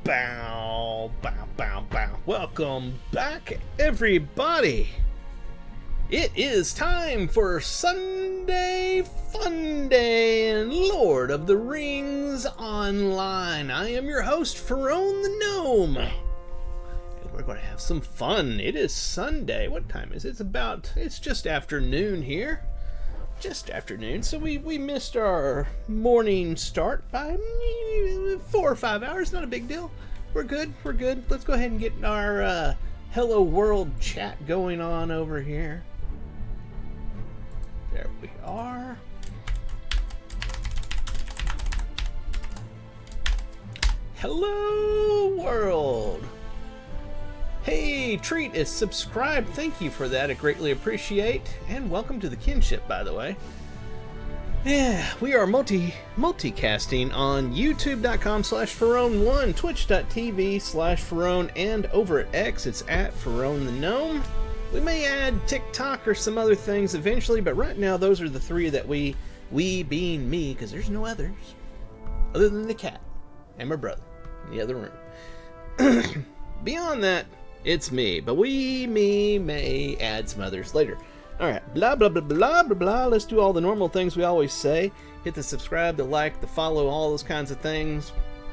Bow, bow, bow, bow. Welcome back, everybody. It is time for Sunday Funday and Lord of the Rings Online. I am your host, Ferone the Gnome. And we're going to have some fun. It is Sunday. What time is it? It's just afternoon here. Just afternoon, so we missed our morning start by 4 or 5 hours. Not a big deal. We're good. Let's go ahead and get our Hello World chat going on over here. There we are. Hello World. Hey, Treat is subscribed. Thank you for that. I greatly appreciate. And welcome to the kinship, by the way. Yeah, we are multicasting on youtube.com/Ferone1, twitch.tv/Ferone, and over at X, it's at Ferone the Gnome. We may add TikTok or some other things eventually, but right now those are the three that we being me, because there's no others, other than the cat and my brother in the other room. Beyond that, it's me, but we may add some others later. Alright, blah, blah, blah, blah, blah, blah. Let's do all the normal things we always say. Hit the subscribe, the like, the follow, all those kinds of things.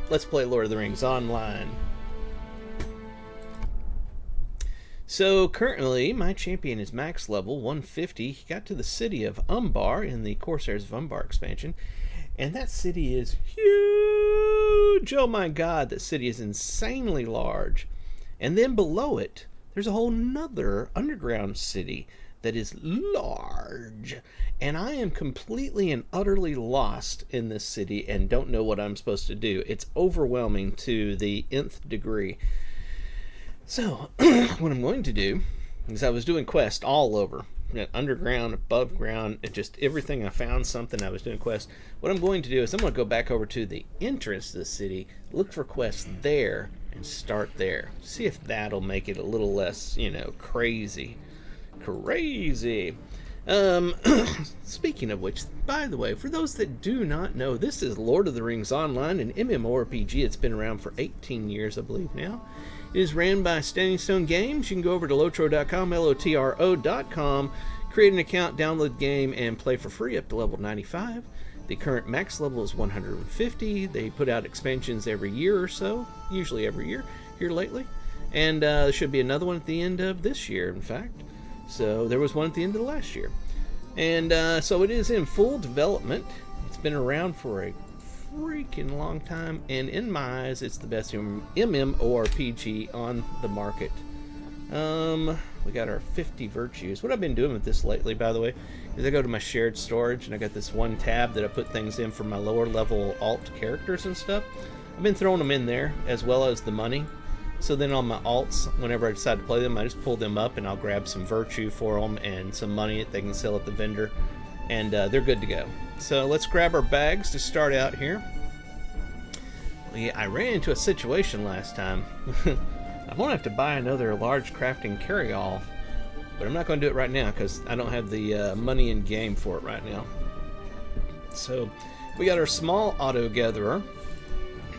Let's play Lord of the Rings Online. So, currently, my champion is max level 150. He got to the city of Umbar in the Corsairs of Umbar expansion. And that city is huge! Oh my god, that city is insanely large. And then below it, there's a whole nother underground city that is large. And I am completely and utterly lost in this city and don't know what I'm supposed to do. It's overwhelming to the nth degree. So, what I'm going to do is I was doing quests all over. Underground, above ground, and just everything I found something. I was doing quests. What I'm going to do is I'm going to go back over to the entrance to the city, look for quests there, and start there. See if that'll make it a little less, crazy. Speaking of which, by the way, for those that do not know, this is Lord of the Rings Online, an MMORPG. It's been around for 18 years, I believe now. It is ran by Standing Stone Games. You can go over to lotro.com, lotro.com, create an account, download the game, and play for free up to level 95. The current max level is 150. They put out expansions every year or so, usually every year, here lately. And there should be another one at the end of this year, in fact. So there was one at the end of last year. And so it is in full development. It's been around for a freaking long time, and in my eyes, it's the best MMORPG on the market. We got our 50 virtues. What I've been doing with this lately, by the way, is I go to my shared storage, and I got this one tab that I put things in for my lower level alt characters and stuff. I've been throwing them in there, as well as the money. So then on my alts, whenever I decide to play them, I just pull them up, and I'll grab some virtue for them and some money that they can sell at the vendor, and they're good to go. So let's grab our bags to start out here. I ran into a situation last time. I won't have to buy another large crafting carry-all, but I'm not going to do it right now because I don't have the money in game for it right now. So we got our small auto gatherer,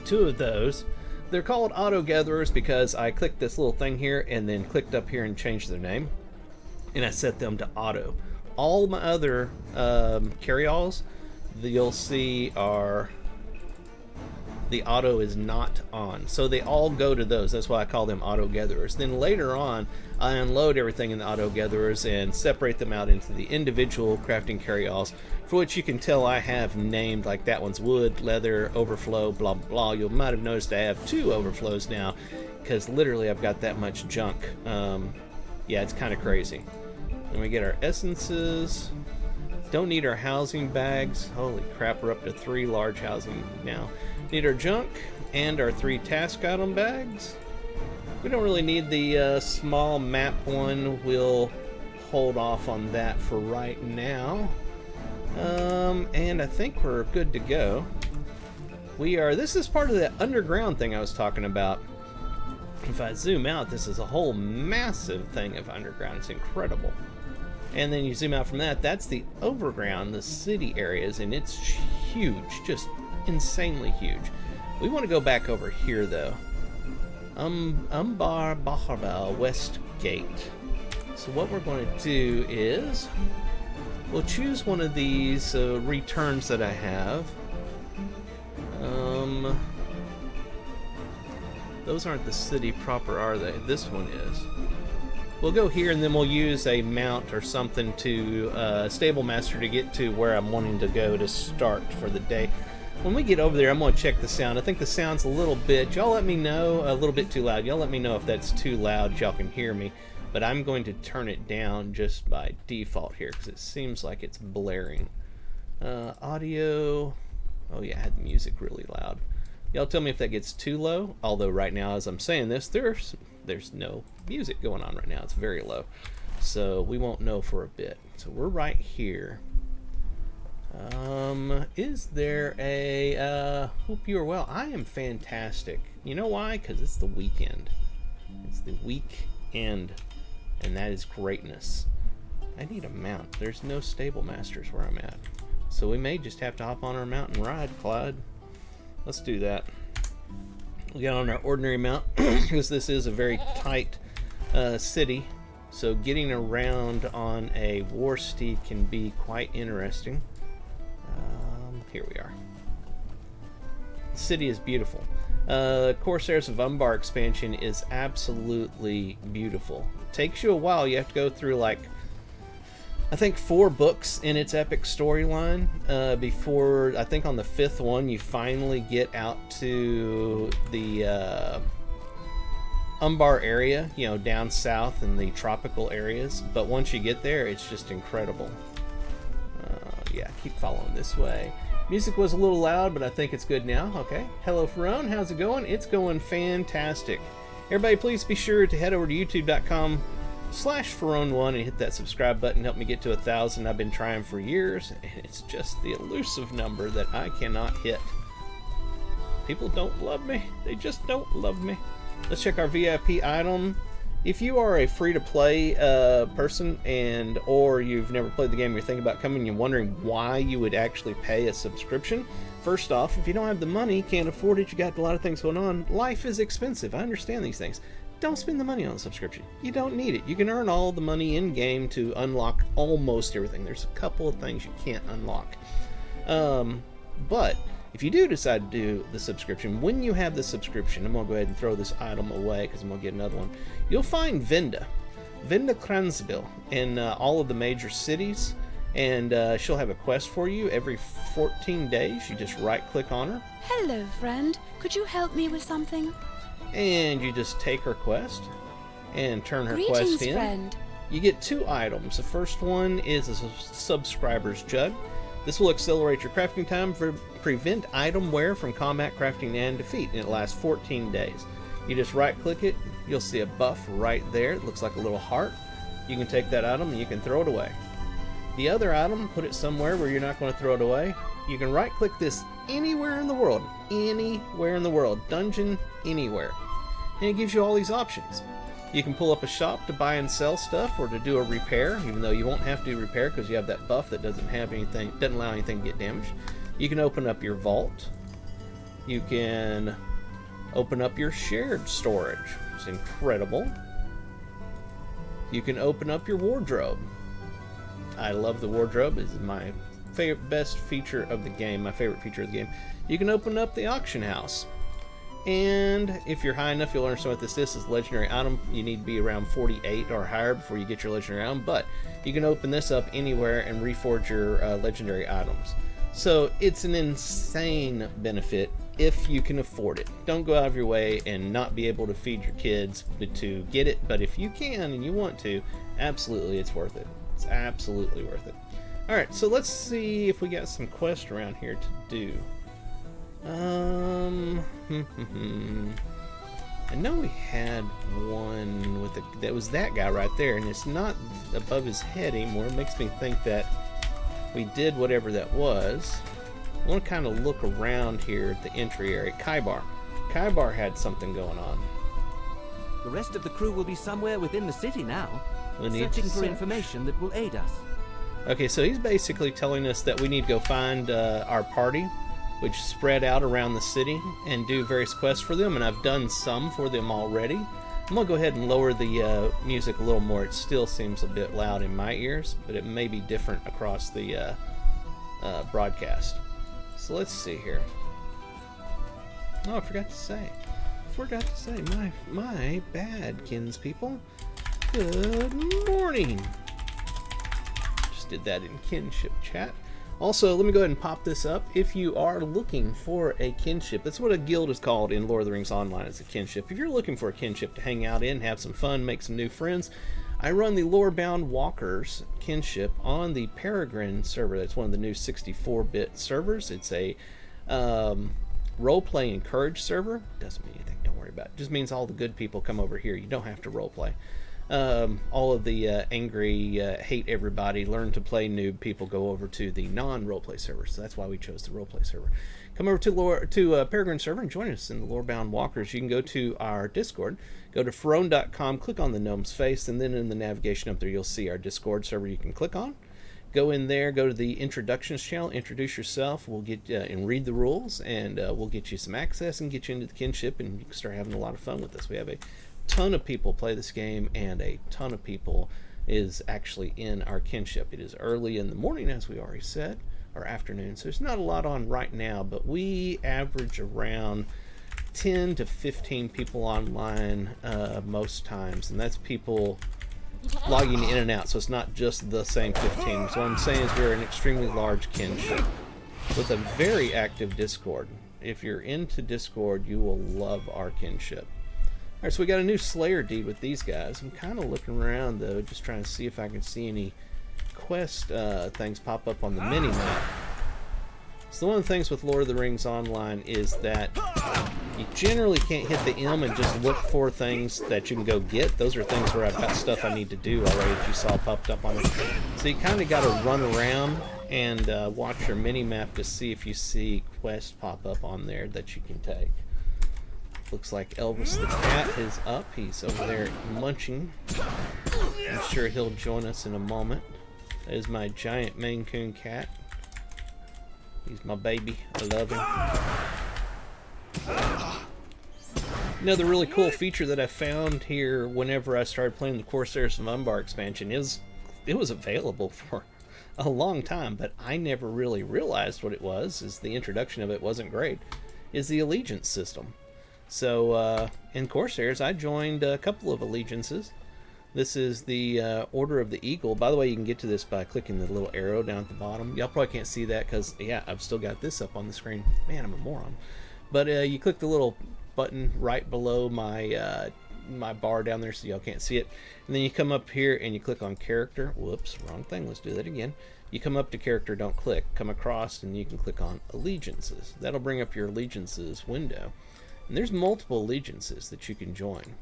2 of those. They're called auto gatherers because I clicked this little thing here and then clicked up here and changed their name, and I set them to auto. All my other carry-alls, you'll see are the auto is not on, so they all go to those. That's why I call them auto gatherers. Then later on, I unload everything in the auto gatherers and separate them out into the individual crafting carry-alls, for which you can tell I have named, like that one's wood, leather, overflow, blah blah blah. You might have noticed I have 2 overflows now because literally I've got that much junk. Yeah, it's kind of crazy. Then we get our essences. Don't need our housing bags. Holy crap, we're up to 3 large housing now. Need our junk and our 3 task item bags. We don't really need the small map one. We'll hold off on that for right now. And I think we're good to go. This is part of that underground thing I was talking about. If I zoom out, this is a whole massive thing of underground. It's incredible. And then you zoom out from that, that's the overground, the city areas, and it's huge, just insanely huge. We want to go back over here, though. Umbar Baharbal West Gate. So what we're going to do is we'll choose one of these returns that I have. Those aren't the city proper, are they? This one is. We'll go here and then we'll use a mount or something to Stable Master to get to where I'm wanting to go to start for the day. When we get over there, I'm going to check the sound. I think the sound's a little bit, y'all let me know, a little bit too loud. Y'all let me know if that's too loud, y'all can hear me. But I'm going to turn it down just by default here because it seems like it's blaring. Audio, oh yeah, I had the music really loud. Y'all tell me if that gets too low, although right now as I'm saying this, there's no music going on right now. It's very low. So we won't know for a bit. So we're right here. Is there a, hope you are well. I am fantastic. You know why? Because it's the weekend. It's the weekend, and that is greatness. I need a mount. There's no Stable Masters where I'm at. So we may just have to hop on our mount and ride, Clyde. Let's do that. We'll get on our ordinary mount, because this is a very tight city. So getting around on a war steed can be quite interesting. Here we are. The city is beautiful. Corsairs of Umbar expansion is absolutely beautiful. It takes you a while. You have to go through like, I think 4 books in its epic storyline before, I think on the 5th one, you finally get out to the Umbar area, you know, down south in the tropical areas. But once you get there, it's just incredible. Yeah, keep following this way. Music was a little loud, but I think it's good now. Okay. Hello, Ferone. How's it going? It's going fantastic. Everybody, please be sure to head over to youtube.com/Ferone1 and hit that subscribe button. Help me get to 1,000. I've been trying for years, and it's just the elusive number that I cannot hit. People don't love me. They just don't love me. Let's check our VIP item. If you are a free-to-play person or you've never played the game, you're thinking about coming and you're wondering why you would actually pay a subscription, first off, if you don't have the money, can't afford it, you got a lot of things going on, life is expensive. I understand these things. Don't spend the money on a subscription. You don't need it. You can earn all the money in-game to unlock almost everything. There's a couple of things you can't unlock. But if you do decide to do the subscription, when you have the subscription, I'm going to go ahead and throw this item away because I'm going to get another one. You'll find Venda Kranzbil in all of the major cities, and she'll have a quest for you every 14 days. You just right-click on her. Hello, friend. Could you help me with something? And you just take her quest and turn her Greetings, quest in. friend. You get 2 items. The first one is a subscriber's jug. This will accelerate your crafting time, prevent item wear from combat, crafting, and defeat, and it lasts 14 days. You just right-click it, you'll see a buff right there. It looks like a little heart. You can take that item and you can throw it away. The other item, put it somewhere where you're not going to throw it away. You can right-click this anywhere in the world. Anywhere in the world. Dungeon, anywhere. And it gives you all these options. You can pull up a shop to buy and sell stuff or to do a repair, even though you won't have to do repair because you have that buff that doesn't allow anything to get damaged. You can open up your vault. You can open up your shared storage. It's incredible. You can open up your wardrobe. I love the wardrobe. It's my best feature of the game, my favorite feature of the game. You can open up the auction house. And if you're high enough, you'll understand what this is. This is legendary item. You need to be around 48 or higher before you get your legendary item. But you can open this up anywhere and reforge your legendary items. So it's an insane benefit if you can afford it. Don't go out of your way and not be able to feed your kids to get it. But if you can and you want to, absolutely it's worth it. It's absolutely worth it. Alright, so let's see if we got some quests around here to do. I know we had one with that was that guy right there, and it's not above his head anymore. It makes me think that we did whatever that was. I want to kind of look around here at the entry area. Kaibar had something going on. The rest of the crew will be somewhere within the city now, We need searching to for search. information that will aid us. Okay, so he's basically telling us that we need to go find our party, which spread out around the city and do various quests for them, and I've done some for them already. I'm going to go ahead and lower the music a little more. It still seems a bit loud in my ears, but it may be different across the broadcast. So let's see here. Oh, I forgot to say. My bad, kinspeople. Good morning. Just did that in kinship chat. Also, let me go ahead and pop this up. If you are looking for a kinship, that's what a guild is called in Lord of the Rings Online, is a kinship. If you're looking for a kinship to hang out in, have some fun, make some new friends, I run the Lorebound Walkers kinship on the Peregrine server. That's one of the new 64-bit servers. It's a roleplay encouraged server. Doesn't mean anything, don't worry about it. Just means all the good people come over here. You don't have to roleplay. All of the angry, hate everybody, learn to play noob people go over to the non-roleplay server. So that's why we chose the roleplay server. Come over to Peregrine server and join us in the Lorebound Walkers. You can go to our Discord, go to Ferone.com, click on the gnome's face, and then in the navigation up there you'll see our Discord server you can click on. Go in there, go to the introductions channel, introduce yourself. We'll get and read the rules, and we'll get you some access and get you into the kinship, and you can start having a lot of fun with us. We have a ton of people play this game, and a ton of people is actually in our kinship. It is early in the morning, as we already said, or afternoon, so there's not a lot on right now, but we average around 10 to 15 people online most times, and that's people logging in and out, so it's not just the same 15. So what I'm saying is we're an extremely large kinship with a very active Discord. If you're into Discord, you will love our kinship. Alright, so we got a new Slayer deed with these guys. I'm kind of looking around, though, just trying to see if I can see any quest things pop up on the mini-map. So one of the things with Lord of the Rings Online is that you generally can't hit the M and just look for things that you can go get. Those are things where I've got stuff I need to do already that you saw popped up on it. So you kind of got to run around and watch your mini-map to see if you see quests pop up on there that you can take. Looks like Elvis the cat is up. He's over there munching. I'm sure he'll join us in a moment. That is my giant Maine Coon cat. He's my baby. I love him. Another really cool feature that I found here whenever I started playing the Corsairs of Umbar expansion is it was available for a long time, but I never really realized what it was, is the introduction of it wasn't great, is the allegiance system. So in Corsairs, I joined a couple of allegiances. This is the Order of the Eagle. By the way, you can get to this by clicking the little arrow down at the bottom. Y'all probably can't see that because, yeah, I've still got this up on the screen. Man, I'm a moron. But you click the little button right below my my bar down there so y'all can't see it. And then you come up here and you click on character. Whoops, wrong thing. Let's do that again. You come up to character, don't click. Come across and you can click on allegiances. That'll bring up your allegiances window. And there's multiple allegiances that you can join.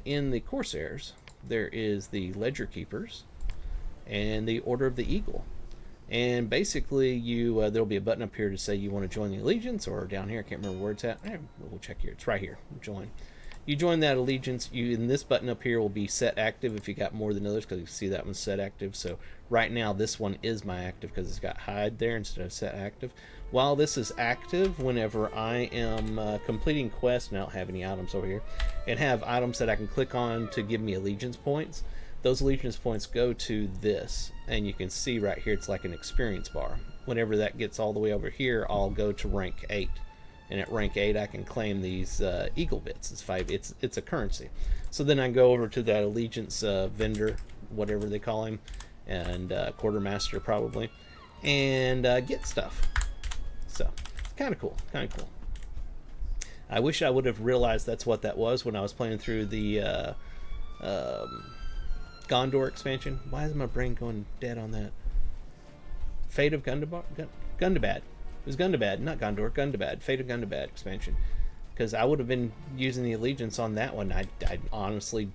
In the Corsairs, there is the Ledger Keepers and the Order of the Eagle. And basically, you there'll be a button up here to say you want to join the allegiance, or down here, I can't remember where it's at. We'll check here. It's right here. Join. You join that allegiance. And this button up here will be set active if you got more than others, because you see that one's set active. So right now, this one is my active because it's got hide there instead of set active. While this is active, whenever I am completing quests, and I don't have any items over here, and have items that I can click on to give me allegiance points, those allegiance points go to this, and you can see right here it's like an experience bar. Whenever that gets all the way over here, I'll go to rank 8, and at rank 8 I can claim these eagle bits. It's a currency. So then I go over to that allegiance vendor, whatever they call him, and quartermaster probably, and get stuff. So it's kind of cool, I wish I would have realized that's what that was when I was playing through the Gondor expansion. Why is my brain going dead on that? Fate of Gundabad? Gundabad. It was Gundabad, not Gondor. Gundabad. Fate of Gundabad expansion. Because I would have been using the allegiance on that one. I honestly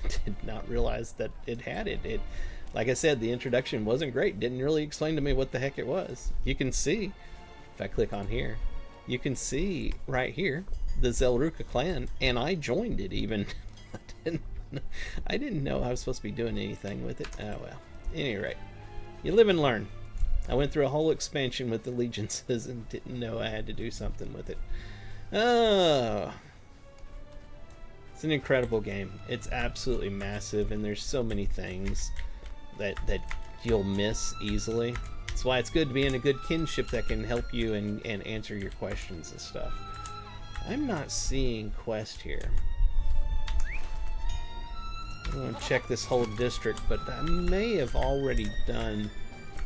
did not realize that it had it. Like I said, the introduction wasn't great. Didn't really explain to me what the heck it was. You can see, if I click on here, you can see right here the Zelruka clan, and I joined it even. I didn't know I was supposed to be doing anything with it. Oh well. At any rate, you live and learn. I went through a whole expansion with allegiances and didn't know I had to do something with it. Oh, it's an incredible game. It's absolutely massive, and there's so many things that you'll miss easily. That's why it's good to be in a good kinship that can help you and answer your questions and stuff. I'm not seeing quest here. I'm going to check this whole district, but I may have already done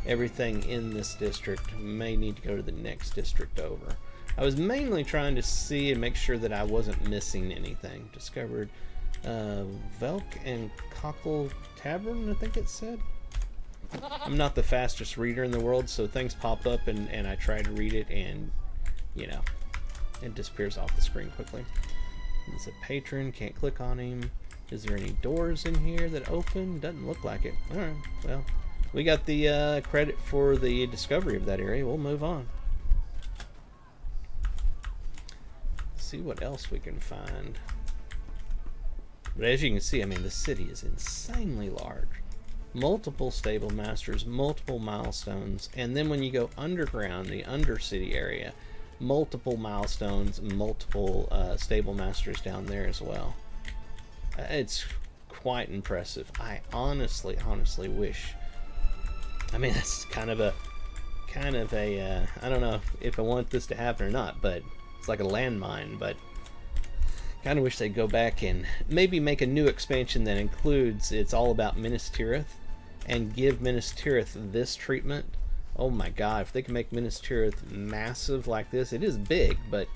everything in this district. May need to go to the next district over. I was mainly trying to see and make sure that I wasn't missing anything. Discovered Velk and Cockle Tavern, I think it said. I'm not the fastest reader in the world, so things pop up and I try to read it, and you know, it disappears off the screen quickly. There's a patron, can't click on him. Is there any doors in here that open? Doesn't look like it. Alright, well, we got the credit for the discovery of that area. We'll move on. See what else we can find. But as you can see, I mean, the city is insanely large. Multiple stable masters, multiple milestones, and then when you go underground, the undercity area, multiple milestones, multiple stable masters down there as well. It's quite impressive. I honestly wish. I mean, that's kind of a I don't know if I want this to happen or not, but it's like a landmine. But kind of wish they'd go back and maybe make a new expansion that includes it's all about Minas Tirith, and give Minas Tirith this treatment. Oh my God, if they can make Minas Tirith massive like this, it is big, but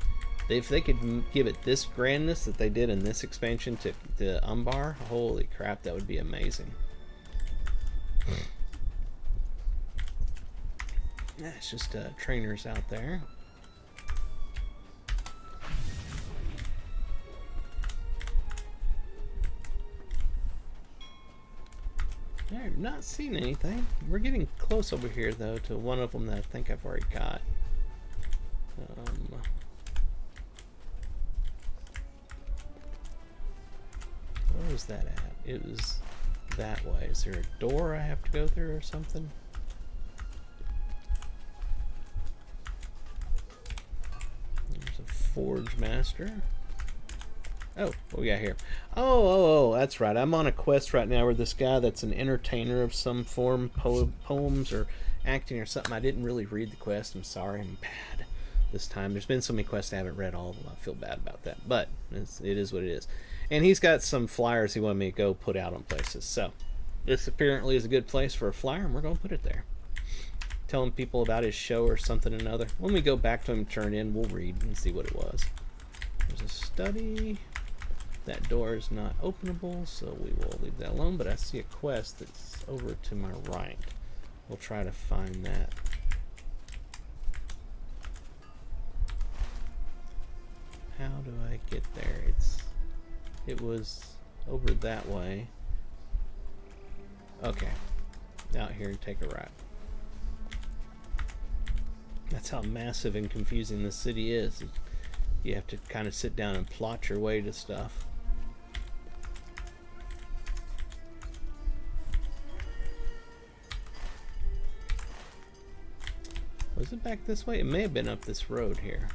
if they could give it this grandness that they did in this expansion to Umbar, holy crap, that would be amazing. Yeah, it's just trainers out there. I've not seen anything. We're getting close over here, though, to one of them that I think I've already got. Where was that at? It was that way. Is there a door I have to go through or something? There's a Forge Master. Oh, what we got here? Oh, that's right. I'm on a quest right now where this guy that's an entertainer of some form, poems or acting or something. I didn't really read the quest. I'm sorry. I'm bad this time. There's been so many quests I haven't read all of them. I feel bad about that. But it is what it is. And he's got some flyers he wanted me to go put out on places. So this apparently is a good place for a flyer, and we're going to put it there. Telling people about his show or something or another. When we go back to him and turn in, we'll read and see what it was. There's a study. That door is not openable, so we will leave that alone, but I see a quest that's over to my right. We'll try to find that. How do I get there? It was over that way. Okay. Out here and take a right. That's how massive and confusing this city is. You have to kind of sit down and plot your way to stuff. Was it back this way? It may have been up this road here.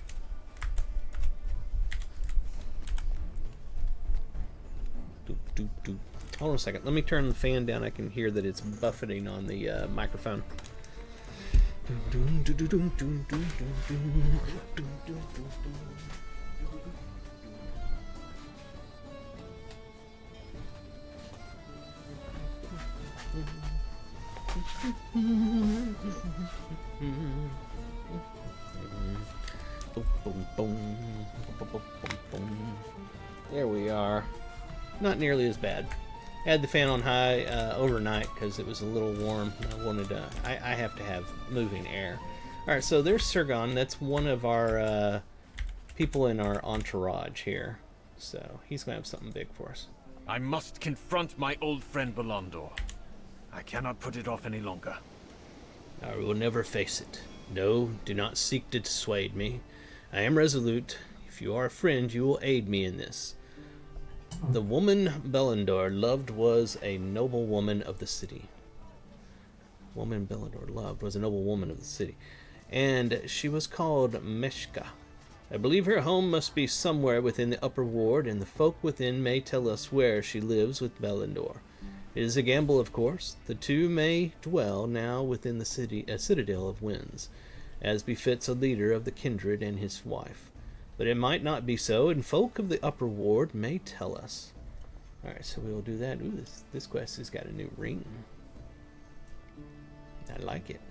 Doop, doop, doop. Hold on a second. Let me turn the fan down. I can hear that it's buffeting on the microphone. There we are. Not nearly as bad. I had the fan on high overnight because it was a little warm. I wanted to. I have to have moving air. All right, so there's Sirgon. That's one of our people in our entourage here. So he's gonna have something big for us. I must confront my old friend Belondor. I cannot put it off any longer. I will never face it. No, do not seek to dissuade me. I am resolute. If you are a friend, you will aid me in this. The woman Belondor loved was a noble woman of the city. woman Bellador loved was a noble woman of the city, and she was called Meshka. I believe her home must be somewhere within the upper ward, and the folk within may tell us where she lives with Bellador. It is a gamble, of course. The two may dwell now within the citadel of winds, as befits a leader of the kindred and his wife. But it might not be so, and folk of the upper ward may tell us. Alright, so we will do that. Ooh, this quest has got a new ring. I like it.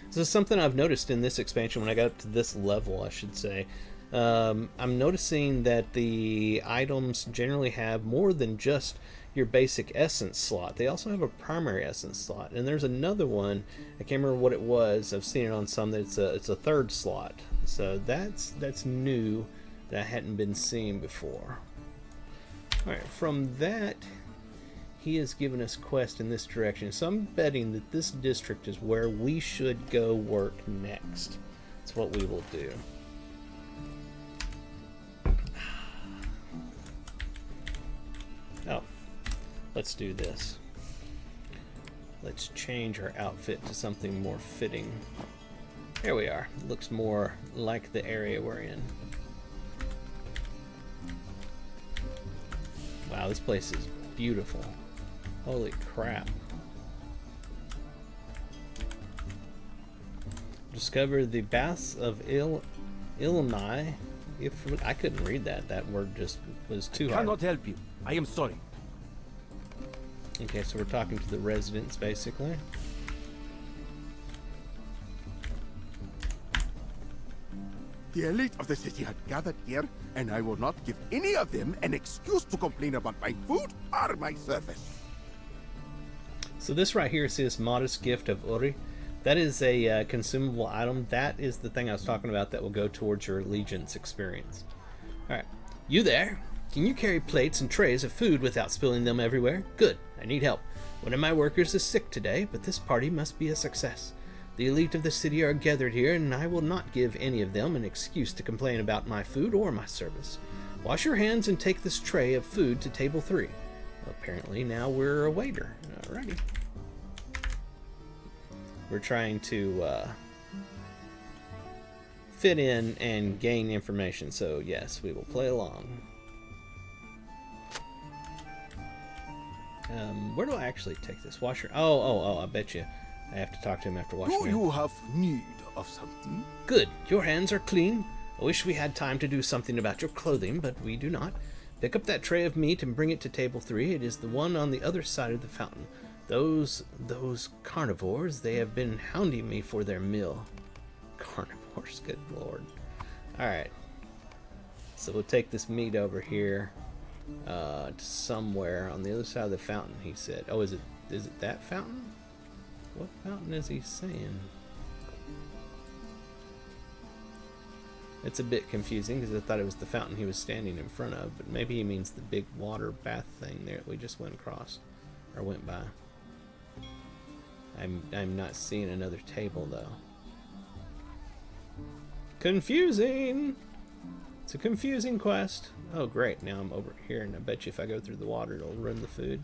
This is something I've noticed in this expansion when I got up to this level, I should say. I'm noticing that the items generally have more than just your basic essence slot. They also have a primary essence slot. And there's another one, I can't remember what it was. I've seen it on some that it's a third slot. So that's new that I hadn't been seeing before. Alright, from that, he has given us quest in this direction. So I'm betting that this district is where we should go work next. That's what we will do. Oh, let's do this. Let's change our outfit to something more fitting. There we are. Looks more like the area we're in. Wow, this place is beautiful. Holy crap. Discover the baths of Ilmai. If I couldn't read that. That word just was too hard. I cannot help you. I am sorry. Okay, so we're talking to the residents, basically. The elite of the city had gathered here, and I will not give any of them an excuse to complain about my food or my service. So this right here says modest gift of Uri. That is a consumable item. That is the thing I was talking about that will go towards your allegiance experience. Alright. You there? Can you carry plates and trays of food without spilling them everywhere? Good. I need help. One of my workers is sick today, but this party must be a success. The elite of the city are gathered here, and I will not give any of them an excuse to complain about my food or my service. Wash your hands and take this tray of food to table 3. Apparently now we're a waiter. Alrighty. We're trying to fit in and gain information, so yes, we will play along. Where do I actually take this? Washer? Oh, I bet you I have to talk to him after washing Do my you have need of something? Good. Your hands are clean. I wish we had time to do something about your clothing, but we do not. Pick up that tray of meat and bring it to table 3. It is the one on the other side of the fountain. Those carnivores, they have been hounding me for their meal. Carnivores, good lord. Alright. So we'll take this meat over here to somewhere on the other side of the fountain, he said. Oh, is it that fountain? What fountain is he saying? It's a bit confusing because I thought it was the fountain he was standing in front of, but maybe he means the big water bath thing there that we just went across or went by. I'm not seeing another table though. Confusing! It's a confusing quest. Oh great, now I'm over here and I bet you if I go through the water it'll ruin the food.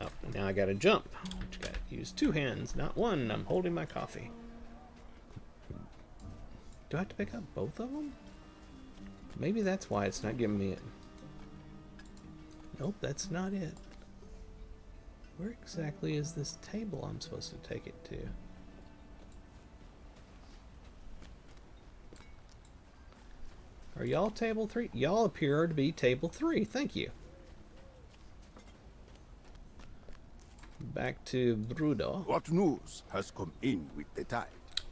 Oh, now I gotta jump. Which gotta use 2 hands, not 1. I'm holding my coffee. Do I have to pick up both of them? Maybe that's why it's not giving me it. Nope, that's not it. Where exactly is this table I'm supposed to take it to? Are y'all table 3? Y'all appear to be table 3. Thank you. Back to Brudo. What news has come in with the tide?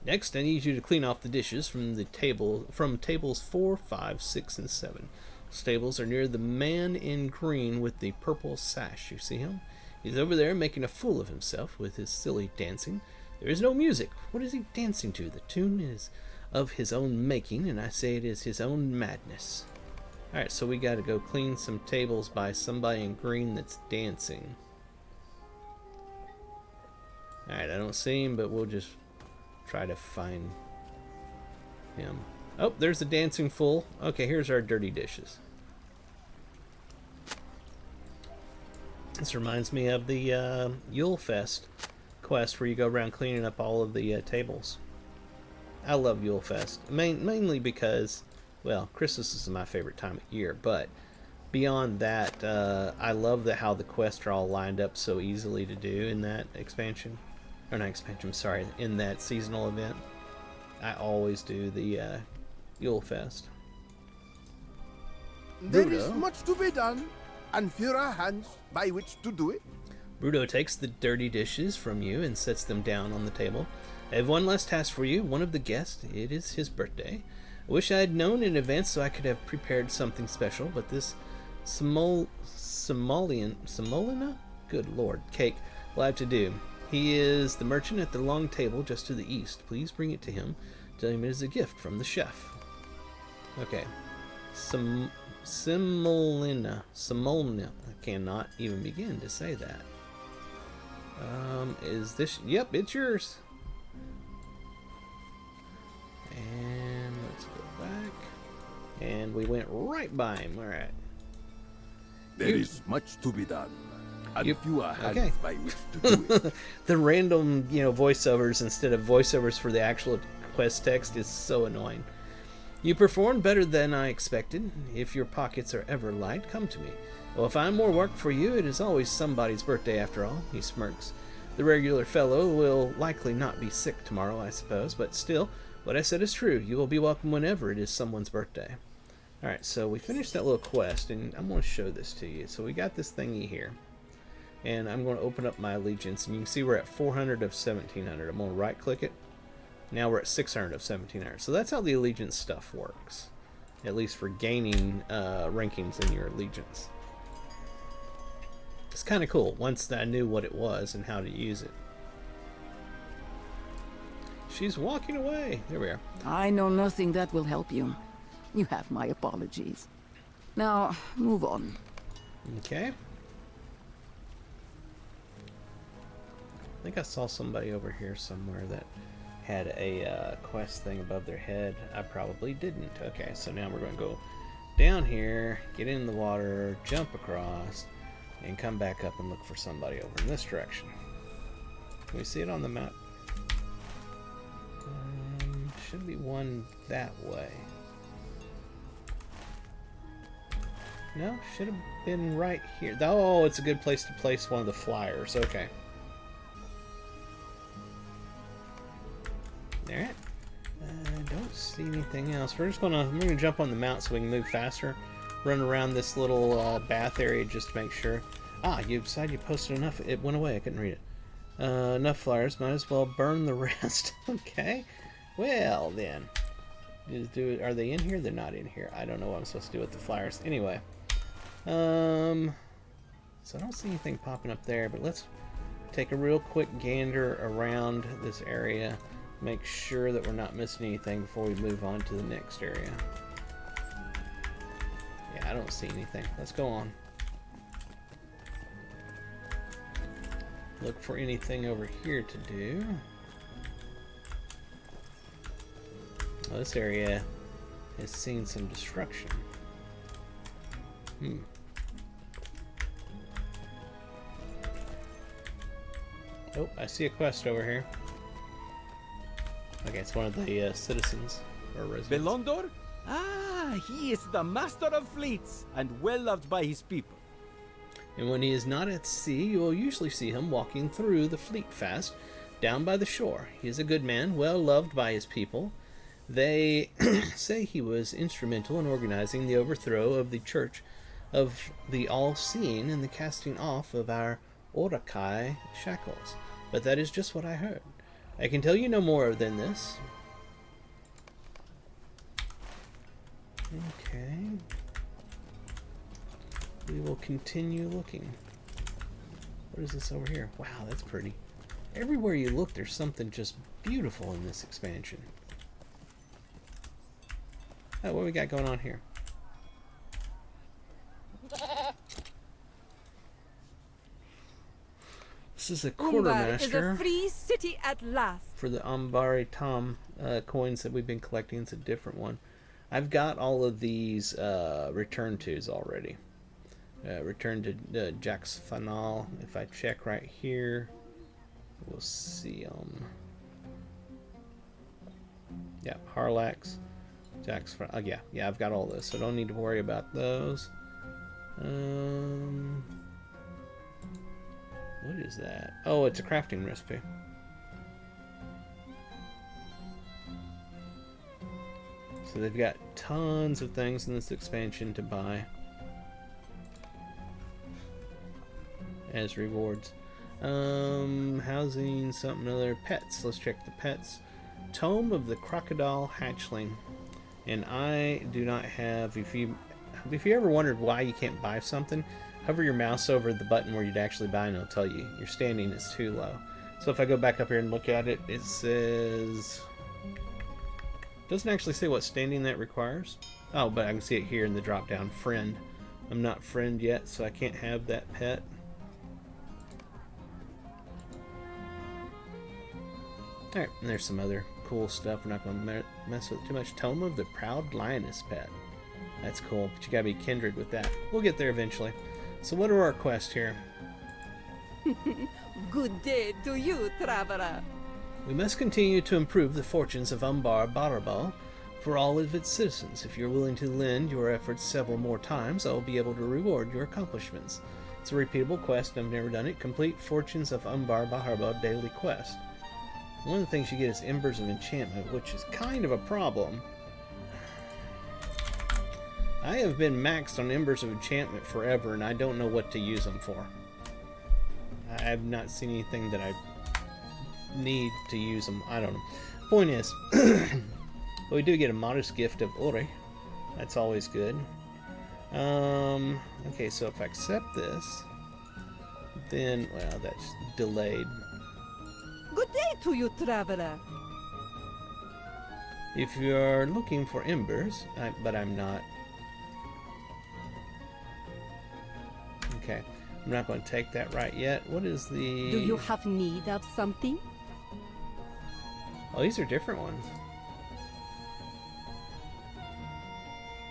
Next, I need you to clean off the dishes from tables 4, 5, 6, and 7. Those tables are near the man in green with the purple sash. You see him? He's over there making a fool of himself with his silly dancing. There is no music. What is he dancing to? The tune is of his own making, and I say it is his own madness. Alright, so we gotta go clean some tables by somebody in green that's dancing. Alright, I don't see him, but we'll just try to find him. Oh, there's the dancing fool. Okay, here's our dirty dishes. This reminds me of the Yule Fest quest where you go around cleaning up all of the tables. I love Yule Fest, mainly because, well, Christmas is my favorite time of year, but beyond that, I love how the quests are all lined up so easily to do in that expansion. Or not expansion, sorry, in that seasonal event. I always do the Yule Fest. There is Bruno. much to be done, and fewer hands by which to do it. Bruno takes the dirty dishes from you and sets them down on the table. I have one last task for you. One of the guests, it is his birthday. I wish I had known in advance so I could have prepared something special, but this Semolina? Good lord, cake will have to do. He is the merchant at the long table just to the east. Please bring it to him. Tell him it is a gift from the chef. Okay. Semolina. I cannot even begin to say that. Is this... Yep, it's yours. And let's go back. And we went right by him. All right. There is much to be done, and fewer hands okay. by which to do it. The random, voiceovers instead of voiceovers for the actual quest text is so annoying. You performed better than I expected. If your pockets are ever light, come to me. Well, if I'm more work for you, it is always somebody's birthday after all. He smirks. The regular fellow will likely not be sick tomorrow, I suppose, but still, what I said is true. You will be welcome whenever it is someone's birthday. Alright, so we finished that little quest, and I'm going to show this to you. So we got this thingy here. And I'm going to open up my allegiance, and you can see we're at 400 of 1700. I'm going to right-click it. Now we're at 600 of 1700. So that's how the allegiance stuff works. At least for gaining rankings in your allegiance. It's kind of cool, once I knew what it was and how to use it. She's walking away. There we are. I know nothing that will help you. You have my apologies. Now, move on. Okay. I think I saw somebody over here somewhere that had a quest thing above their head. I probably didn't. Okay, so now we're going to go down here, get in the water, jump across, and come back up and look for somebody over in this direction. Can we see it on the map? Should be one that way. No, should have been right here. Oh, it's a good place to place one of the flyers. Okay. Alright. Don't see anything else. We're gonna jump on the mount so we can move faster. Run around this little bath area just to make sure. Ah, you decided you posted enough. It went away. I couldn't read it. Enough flyers. Might as well burn the rest. Okay. Well then. Are they in here? They're not in here. I don't know what I'm supposed to do with the flyers. Anyway. So I don't see anything popping up there, but let's take a real quick gander around this area. Make sure that we're not missing anything before we move on to the next area. Yeah, I don't see anything. Let's go on. Look for anything over here to do. Well, this area has seen some destruction. Oh, I see a quest over here. Okay, it's one of the citizens or residents. Belondor? Ah, he is the master of fleets and well loved by his people. And when he is not at sea, you will usually see him walking through the fleet fast down by the shore. He is a good man, well loved by his people. They say he was instrumental in organizing the overthrow of the Church of the All-Seeing and the casting off of our Orakai shackles. But that is just what I heard. I can tell you no more than this. Okay. We will continue looking. What is this over here? Wow, that's pretty. Everywhere you look, there's something just beautiful in this expansion. Oh, what we got going on here? This is a quartermaster. Is a free city at last. For the Ambari Tom coins that we've been collecting. It's a different one. I've got all of these return tos already. Return to Jack's Fanal. If I check right here, We'll see them. Yeah, Harlax, Jack's front. Oh, yeah, I've got all this, so don't need to worry about those. What is that? Oh, it's a crafting recipe. So they've got tons of things in this expansion to buy as rewards. Housing, something other. Pets. Let's check the pets. Tome of the Crocodile Hatchling. And I do not have... If you ever wondered why you can't buy something, hover your mouse over the button where you'd actually buy and it'll tell you your standing is too low. So if I go back up here and look at it, it says... Doesn't actually say what standing that requires. Oh, but I can see it here in the drop down. Friend. I'm not friend yet, so I can't have that pet. Alright, and there's some other cool stuff. We're not going to mess with it too much. Tome of the Proud Lioness Pet. That's cool, but you gotta be kindred with that. We'll get there eventually. So what are our quests here? Good day to you, traveler. We must continue to improve the fortunes of Umbar Barabal for all of its citizens. If you're willing to lend your efforts several more times, I will be able to reward your accomplishments. It's a repeatable quest, I've never done it. Complete Fortunes of Umbar Barabal daily quest. One of the things you get is Embers of Enchantment, which is kind of a problem. I have been maxed on Embers of Enchantment forever, and I don't know what to use them for. I have not seen anything that I need to use them. I don't know. Point is, we do get a modest gift of Ori. That's always good. Okay, so if I accept this, then, well, that's delayed. Good day to you, traveler. If you're looking for embers, but I'm not. Okay, I'm not going to take that right yet. What is the... Do you have need of something? Oh, these are different ones.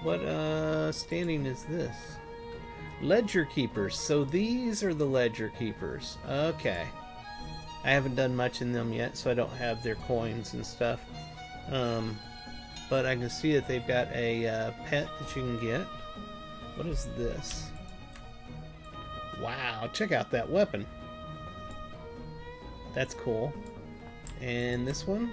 What standing is this? Ledger Keepers. So these are the Ledger Keepers. Okay. I haven't done much in them yet, so I don't have their coins and stuff. But I can see that they've got a pet that you can get. What is this? Wow, check out that weapon. That's cool. And this one?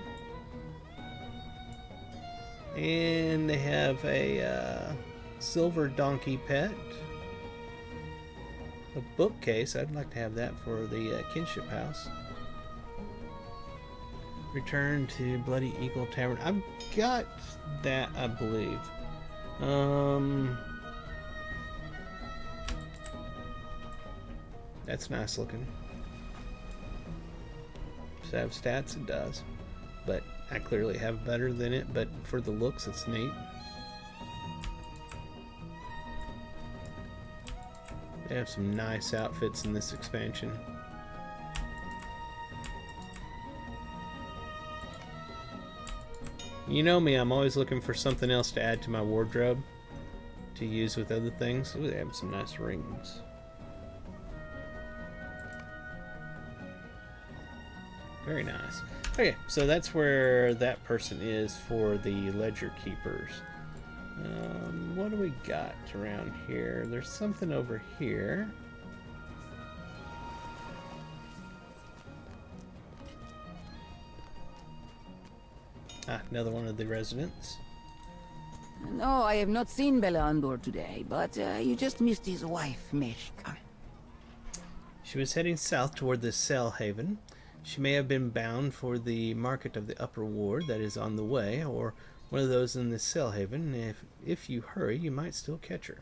And they have a silver donkey pet. A bookcase. I'd like to have that for the kinship house. Return to Bloody Eagle Tavern. I've got that, I believe. That's nice looking. Does it have stats? It does. But I clearly have better than it, but for the looks, it's neat. They have some nice outfits in this expansion. You know me, I'm always looking for something else to add to my wardrobe to use with other things. Ooh, they have some nice rings. Very nice. Okay, so that's where that person is for the Ledger Keepers. What do we got around here? There's something over here. Ah, another one of the residents. No, I have not seen Belandor today, but you just missed his wife, Meshka. She was heading south toward the Cell Haven. She may have been bound for the market of the Upper Ward that is on the way, or one of those in the Cell Haven. If you hurry, you might still catch her.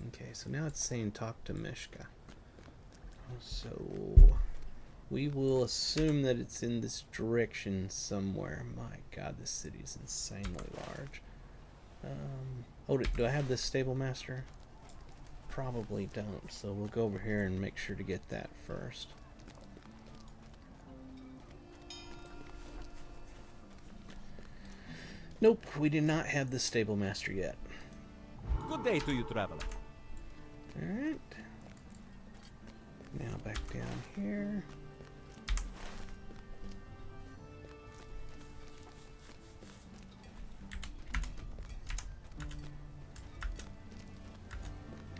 Okay, so now it's saying talk to Mishka. So we will assume that it's in this direction somewhere. My God, this city is insanely large. Oh, do I have this stable master? Probably don't, so we'll go over here and make sure to get that first. Nope, we did not have the stable master yet. Good day to you, traveler. Alright. Now back down here.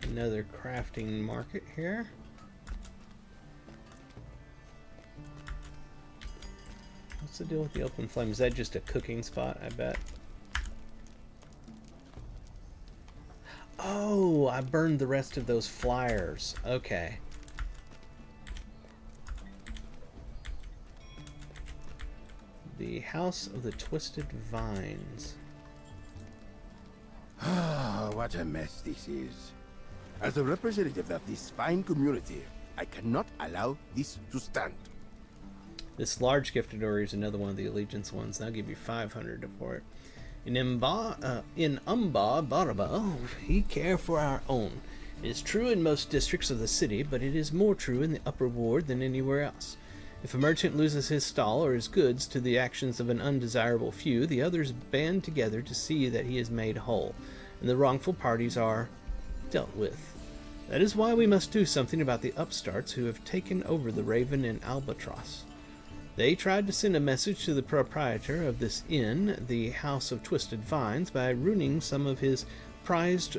Another crafting market here. What's the deal with the open flame? Is that just a cooking spot, I bet? Oh, I burned the rest of those flyers. Okay. The House of the Twisted Vines. Ah, what a mess this is. As a representative of this fine community, I cannot allow this to stand. This large gifted order is another one of the Allegiance ones, and I'll give you 500 for it. In Umba Baraba, we care for our own. It is true in most districts of the city, but it is more true in the upper ward than anywhere else. If a merchant loses his stall or his goods to the actions of an undesirable few, the others band together to see that he is made whole, and the wrongful parties are dealt with. That is why we must do something about the upstarts who have taken over the Raven and Albatross. They tried to send a message to the proprietor of this inn, the House of Twisted Vines, by ruining some of his prized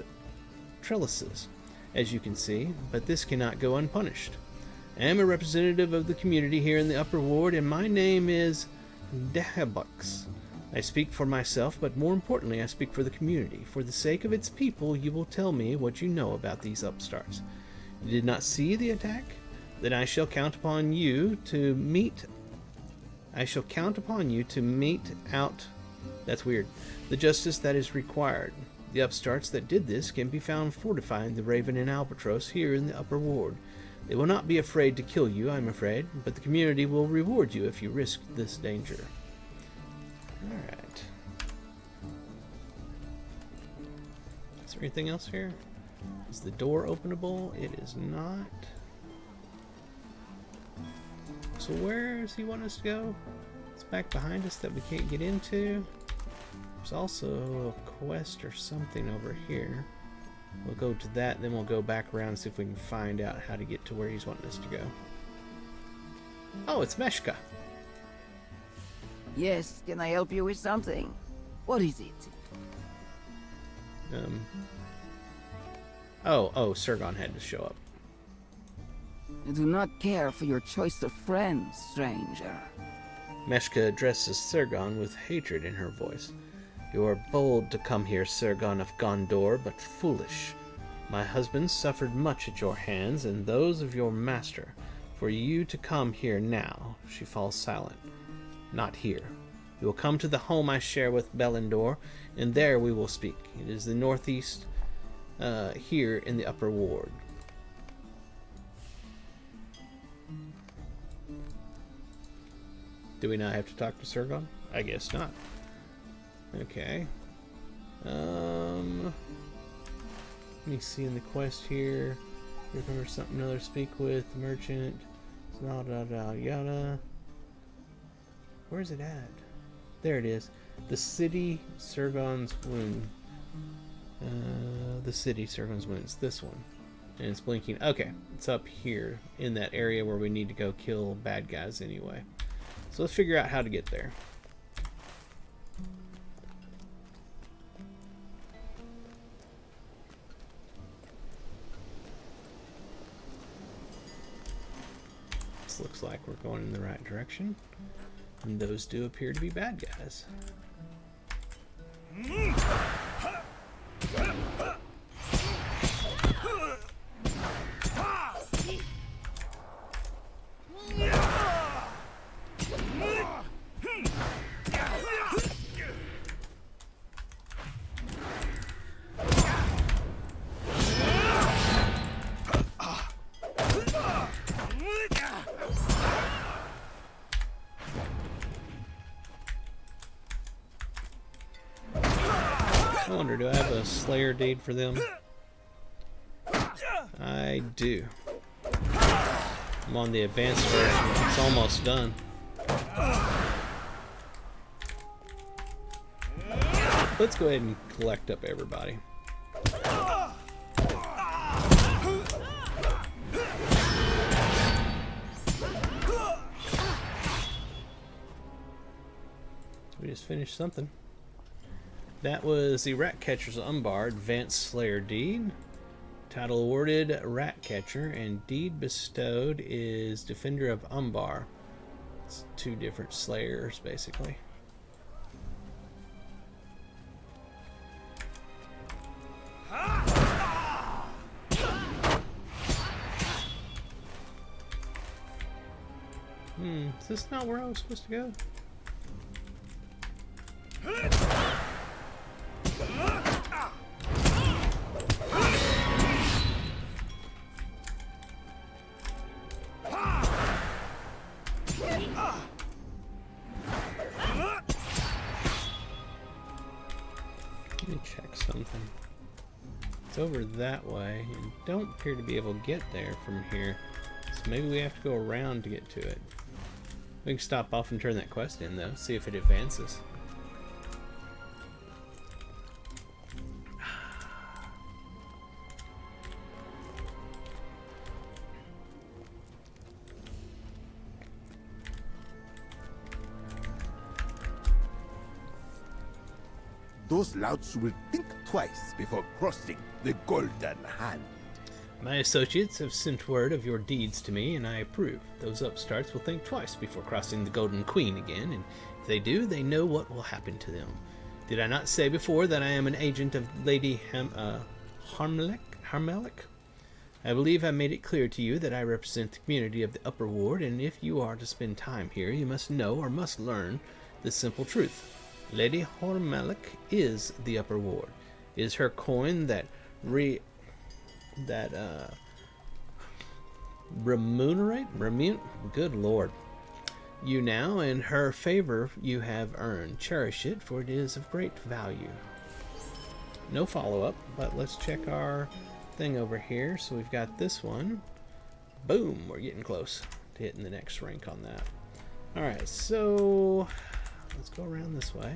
trellises, as you can see, but this cannot go unpunished. I am a representative of the community here in the Upper Ward, and my name is Dahabux. I speak for myself, but more importantly, I speak for the community. For the sake of its people, you will tell me what you know about these upstarts. You did not see the attack? Then I shall count upon you to mete out, that's weird, the justice that is required. The upstarts that did this can be found fortifying the Raven and Albatross here in the Upper Ward. They will not be afraid to kill you, I'm afraid, but the community will reward you if you risk this danger. Alright. Is there anything else here? Is the door openable? It is not. So where does he want us to go? It's back behind us that we can't get into. There's also a quest or something over here. We'll go to that, then we'll go back around and see if we can find out how to get to where he's wanting us to go. Oh, it's Meshka. Yes, can I help you with something? What is it? Oh, Sergon had to show up. I do not care for your choice of friends, stranger. Meshka addresses Sergon with hatred in her voice. You are bold to come here, Sergon of Gondor, but foolish. My husband suffered much at your hands and those of your master. For you to come here now, she falls silent. Not here. You will come to the home I share with Belendor, and there we will speak. It is the northeast, here in the Upper Ward. Do we not have to talk to Sergon? I guess not. Okay. Let me see in the quest here. Remember something other speak with the merchant. Yada. Where's it at? There it is. The city, Sergon's Wound. The city, Sergon's Wound. It's this one. And it's blinking. Okay, it's up here in that area where we need to go kill bad guys anyway. So let's figure out how to get there. This looks like we're going in the right direction. And those do appear to be bad guys. I wonder, do I have a Slayer deed for them? I do. I'm on the advanced version. It's almost done. Let's go ahead and collect up everybody. finished something. That was the Rat Catcher's Umbar Advanced Slayer deed. Title awarded Rat Catcher, and deed bestowed is Defender of Umbar. It's two different slayers, basically. Is this not where I was supposed to go? Let me check something. It's over that way, and don't appear to be able to get there from here. So maybe we have to go around to get to it. We can stop off and turn that quest in, though, see if it advances. Those louts will think twice before crossing the Golden Hand. My associates have sent word of your deeds to me, and I approve. Those upstarts will think twice before crossing the Golden Queen again, and if they do, they know what will happen to them. Did I not say before that I am an agent of Lady Harmelic? I believe I made it clear to you that I represent the community of the Upper Ward, and if you are to spend time here, you must know or must learn this simple truth. Lady Harmelic is the Upper Ward. It is her coin that good lord, you now, and her favor you have earned. Cherish it, for it is of great value. No follow-up, but let's check our thing over here. So we've got this one. Boom, we're getting close to hitting the next rank on that. Alright, so let's go around this way.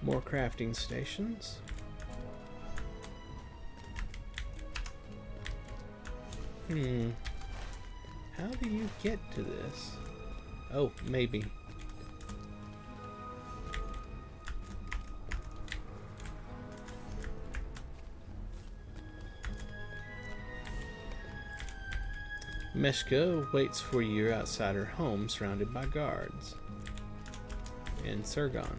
More crafting stations. How do you get to this? Oh, maybe. Meshka waits for you outside her home, surrounded by guards. And Sergon.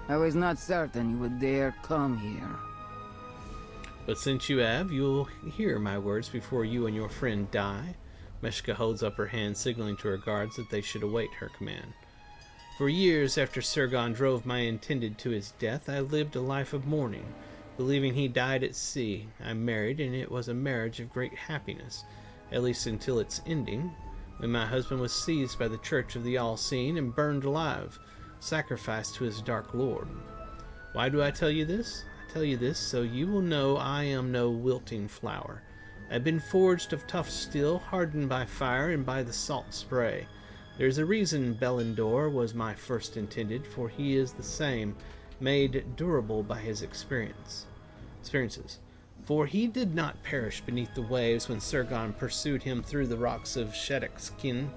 I was not certain you would dare come here. But since you have, you'll hear my words before you and your friend die. Meshka holds up her hand, signaling to her guards that they should await her command. For years after Sergon drove my intended to his death, I lived a life of mourning, believing he died at sea. I married, and it was a marriage of great happiness, at least until its ending, when my husband was seized by the Church of the All-Seeing and burned alive, sacrificed to his dark lord. Why do I tell you this? I tell you this so you will know I am no wilting flower. I have been forged of tough steel, hardened by fire and by the salt spray. There is a reason Belendor was my first intended, for he is the same, made durable by his experiences. For he did not perish beneath the waves when Sergon pursued him through the rocks of Shedexkin.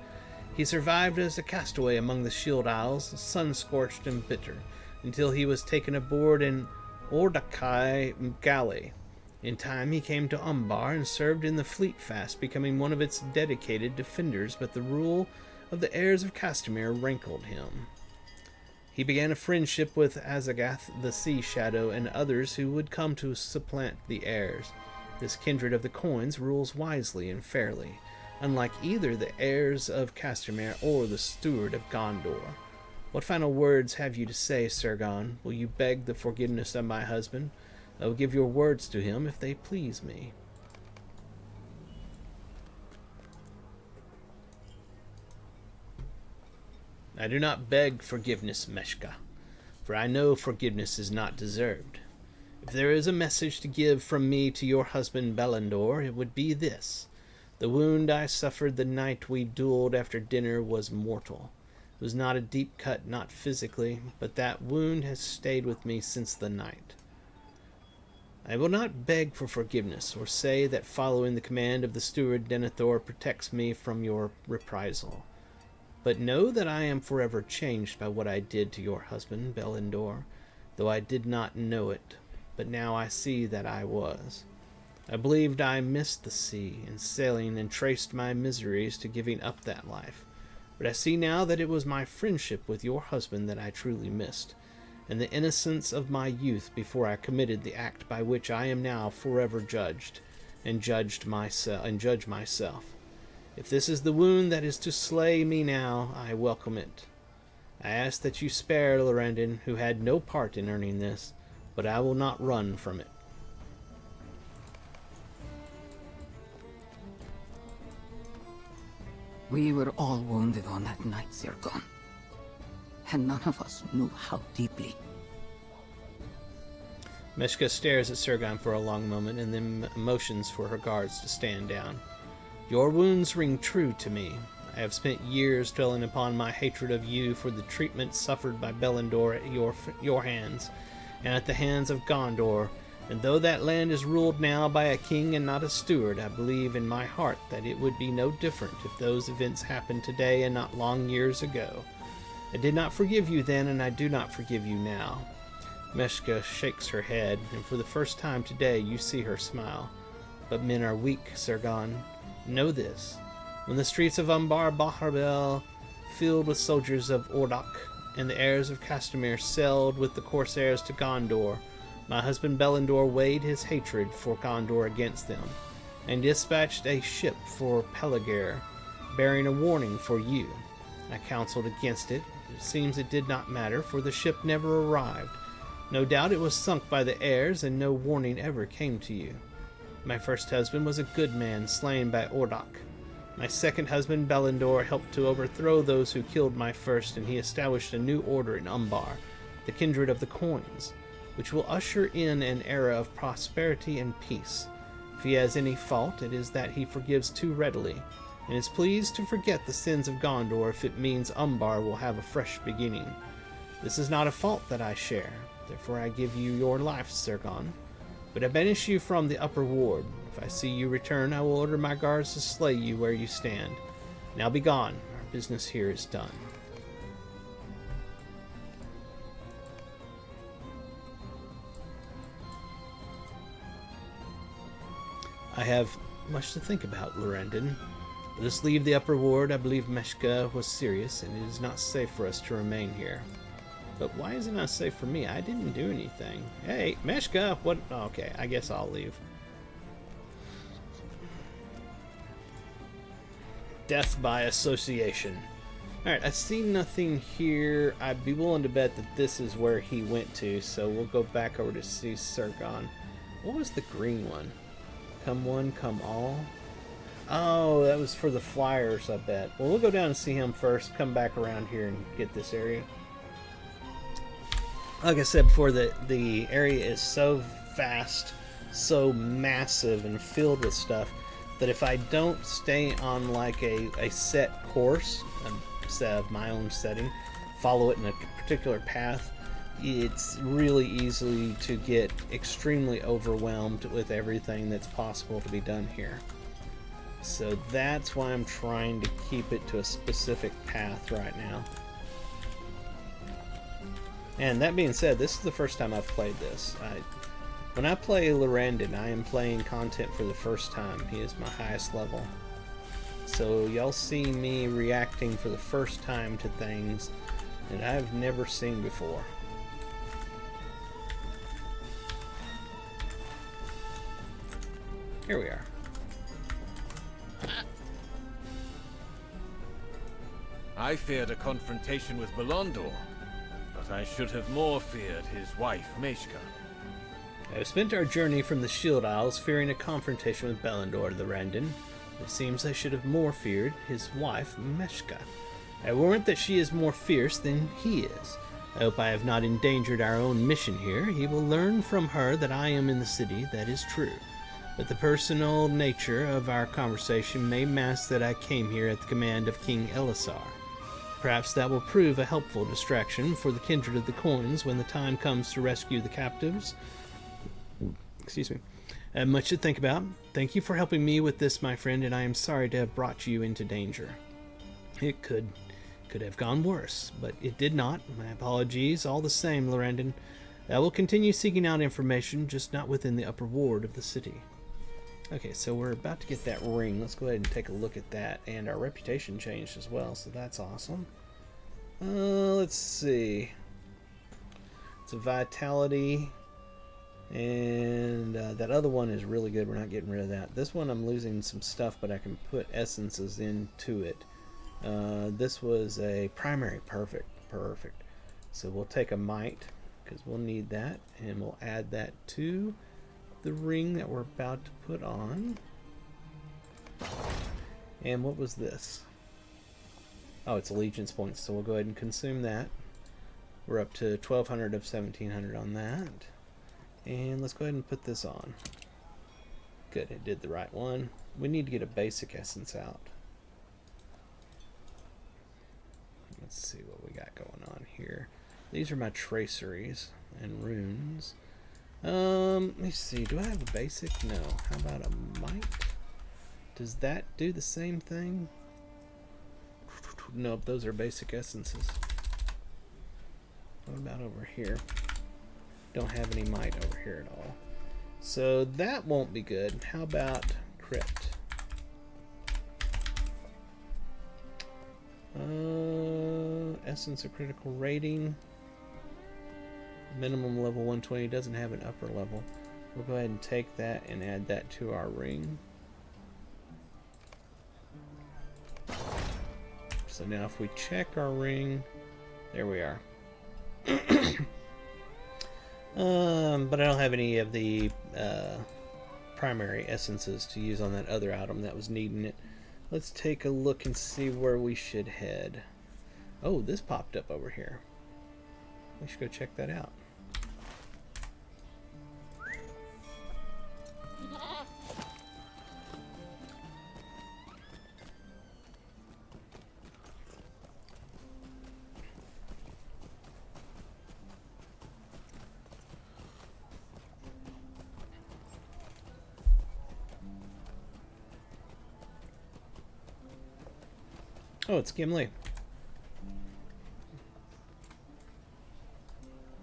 He survived as a castaway among the Shield Isles, sun-scorched and bitter, until he was taken aboard an Ordakai galley. In time he came to Umbar and served in the fleet fast, becoming one of its dedicated defenders, but the rule of the heirs of Castamere rankled him. He began a friendship with Azagath the Sea Shadow and others who would come to supplant the heirs. This kindred of the coins rules wisely and fairly, unlike either the heirs of Castamere or the steward of Gondor. What final words have you to say, Sergon? Will you beg the forgiveness of my husband? I will give your words to him if they please me. I do not beg forgiveness, Meshka, for I know forgiveness is not deserved. If there is a message to give from me to your husband Belendor, it would be this. The wound I suffered the night we dueled after dinner was mortal. It was not a deep cut, not physically, but that wound has stayed with me since the night. I will not beg for forgiveness, or say that following the command of the steward Denethor protects me from your reprisal. But know that I am forever changed by what I did to your husband, Belendor, though I did not know it, but now I see that I was. I believed I missed the sea and sailing and traced my miseries to giving up that life. But I see now that it was my friendship with your husband that I truly missed, and the innocence of my youth before I committed the act by which I am now forever judged, and judge myself. If this is the wound that is to slay me now, I welcome it. I ask that you spare Lorendin, who had no part in earning this, but I will not run from it. We were all wounded on that night, Zircon. And none of us knew how deeply. Meshka stares at Sergon for a long moment and then motions for her guards to stand down. Your wounds ring true to me. I have spent years dwelling upon my hatred of you for the treatment suffered by Belendor at your hands, and at the hands of Gondor, and though that land is ruled now by a king and not a steward, I believe in my heart that it would be no different if those events happened today and not long years ago. I did not forgive you then, and I do not forgive you now. Meshka shakes her head, and for the first time today you see her smile. But men are weak, Sergon. Know this. When the streets of Umbar Baharbel, filled with soldiers of Ordok, and the heirs of Castamir sailed with the corsairs to Gondor, my husband Belendor weighed his hatred for Gondor against them, and dispatched a ship for Peligare, bearing a warning for you. I counseled against it. It seems it did not matter, for the ship never arrived. No doubt it was sunk by the heirs, and no warning ever came to you. My first husband was a good man, slain by Ordok. My second husband, Belendor, helped to overthrow those who killed my first, and he established a new order in Umbar, the kindred of the coins, which will usher in an era of prosperity and peace. If he has any fault, it is that he forgives too readily, and is pleased to forget the sins of Gondor if it means Umbar will have a fresh beginning. This is not a fault that I share, therefore I give you your life, Sergon. But I banish you from the upper ward. If I see you return, I will order my guards to slay you where you stand. Now be gone. Our business here is done. I have much to think about, Lorendin. Let us leave the upper ward. I believe Meshka was serious, and it is not safe for us to remain here. But why is it not safe for me? I didn't do anything. Hey, Meshka, what? Oh, okay, I guess I'll leave. Death by association. Alright, I see nothing here. I'd be willing to bet that this is where he went to, so we'll go back over to see Sergon. What was the green one? Come one, come all? Oh, that was for the flyers, I bet. Well, we'll go down and see him first, come back around here and get this area. Like I said before, the area is so vast, so massive, and filled with stuff that if I don't stay on like a set course, a set of my own setting, follow it in a particular path, it's really easy to get extremely overwhelmed with everything that's possible to be done here. So that's why I'm trying to keep it to a specific path right now. And that being said, this is the first time I've played this. When I play Lorendin, I am playing content for the first time. He is my highest level. So y'all see me reacting for the first time to things that I've never seen before. Here we are. I feared a confrontation with Belondor, but I should have more feared his wife, Meshka. I have spent our journey from the Shield Isles fearing a confrontation with Belendor the Randon. It seems I should have more feared his wife, Meshka. I warrant that she is more fierce than he is. I hope I have not endangered our own mission here. He will learn from her that I am in the city, that is true. But the personal nature of our conversation may mask that I came here at the command of King Elisar. Perhaps that will prove a helpful distraction for the kindred of the coins when the time comes to rescue the captives. Excuse me. Much to think about. Thank you for helping me with this, my friend, and I am sorry to have brought you into danger. It could have gone worse, but it did not. My apologies all the same, Lorandon. I will continue seeking out information, just not within the upper ward of the city. Okay, so we're about to get that ring. Let's go ahead and take a look at that. And our reputation changed as well, so that's awesome. Let's see. It's a vitality. And that other one is really good. We're not getting rid of that. This one I'm losing some stuff, but I can put essences into it. This was a primary. Perfect. So we'll take a might, because we'll need that. And we'll add that to the ring that we're about to put on. And what was this? Oh, it's allegiance points, so we'll go ahead and consume that. We're up to 1200 of 1700 on that. And let's go ahead and put this on. Good, it did the right one. We need to get a basic essence out. Let's see what we got going on here. These are my traceries and runes. Let me see. Do I have a basic? No. How about a might? Does that do the same thing? Nope, those are basic essences. What about over here? Don't have any might over here at all. So that won't be good. How about crypt? Essence of critical rating. Minimum level 120, doesn't have an upper level. We'll go ahead and take that and add that to our ring. So now if we check our ring, there we are. But I don't have any of the primary essences to use on that other item that was needing it. Let's take a look and see where we should head. Oh, this popped up over here. We should go check that out. Oh, it's Gimli.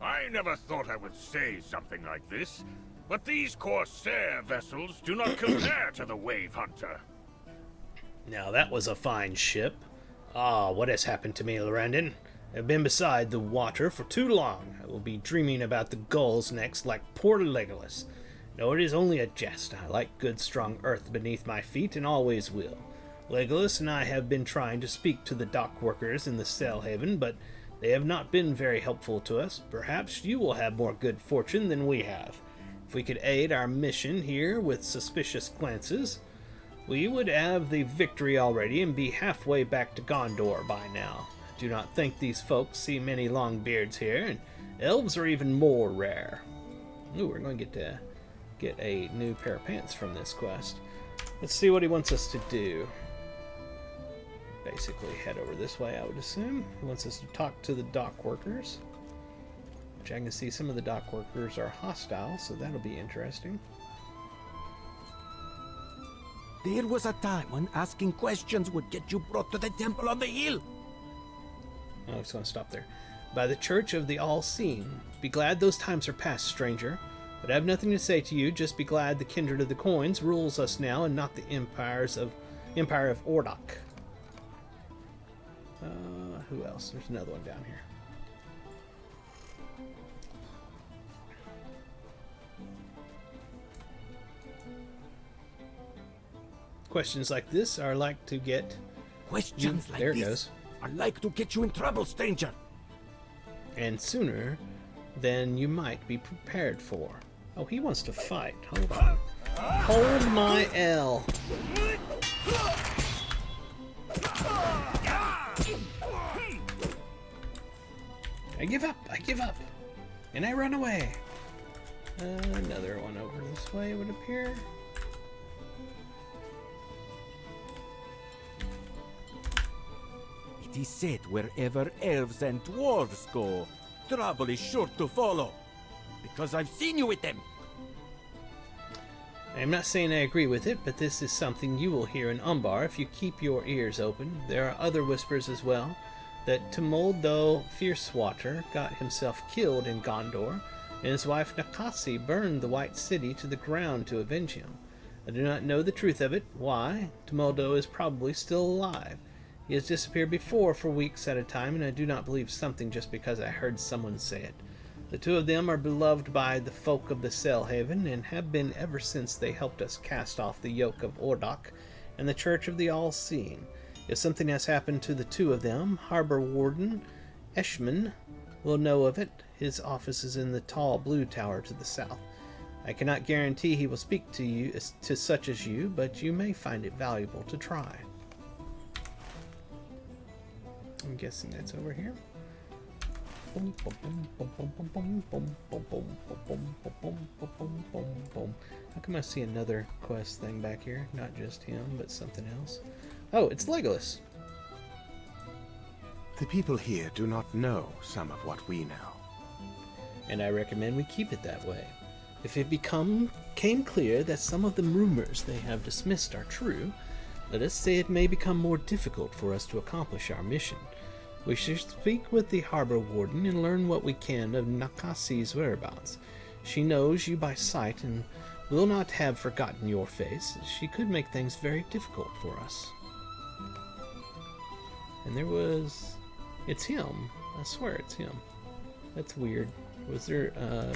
I never thought I would say something like this, but these Corsair vessels do not compare to the Wave Hunter. Now that was a fine ship. Ah, what has happened to me, Lorandon? I've been beside the water for too long. I will be dreaming about the gulls next like poor Legolas. No, it is only a jest. I like good strong earth beneath my feet and always will. Legolas and I have been trying to speak to the dock workers in the Sail Haven, but they have not been very helpful to us. Perhaps you will have more good fortune than we have. If we could aid our mission here with suspicious glances, we would have the victory already and be halfway back to Gondor by now. I do not think these folks see many long beards here, and elves are even more rare. Ooh, we're going to get a new pair of pants from this quest. Let's see what he wants us to do. Basically head over this way, I would assume. He wants us to talk to the dock workers, which I can see some of the dock workers are hostile, so that'll be interesting. There was a time when asking questions would get you brought to the temple on the hill. Oh, I just want to stop there. By the Church of the All-Seeing, be glad those times are past, stranger. But I have nothing to say to you, just be glad the kindred of the coins rules us now and not the Empire of Ordok. Who else? There's another one down here. Questions like this are like to get... Questions like there it this goes. are like to get you in trouble, stranger. And sooner than you might be prepared for. Oh, he wants to fight. Hold on. Hold my L. I give up. I give up. And I run away. Another one over this way, it would appear. It is said wherever elves and dwarves go, trouble is sure to follow. Because I've seen you with them. I am not saying I agree with it, but this is something you will hear in Umbar if you keep your ears open. There are other whispers as well, that Tumuldo Fiercewater got himself killed in Gondor, and his wife Nakasi burned the White City to the ground to avenge him. I do not know the truth of it. Why? Tumuldo is probably still alive. He has disappeared before for weeks at a time, and I do not believe something just because I heard someone say it. The two of them are beloved by the folk of the Selhaven, and have been ever since they helped us cast off the yoke of Ordok and the Church of the All-Seeing. If something has happened to the two of them, Harbor Warden Eshman will know of it. His office is in the tall blue tower to the south. I cannot guarantee he will speak to you, to such as you, but you may find it valuable to try. I'm guessing that's over here. How come I see another quest thing back here? Not just him, but something else. Oh, it's Legolas. The people here do not know some of what we know. And I recommend we keep it that way. If it came clear that some of the rumors they have dismissed are true, let us say it may become more difficult for us to accomplish our mission. We should speak with the Harbor Warden and learn what we can of Nakasi's whereabouts. She knows you by sight and will not have forgotten your face. She could make things very difficult for us. And there was... It's him. I swear it's him. That's weird. Was there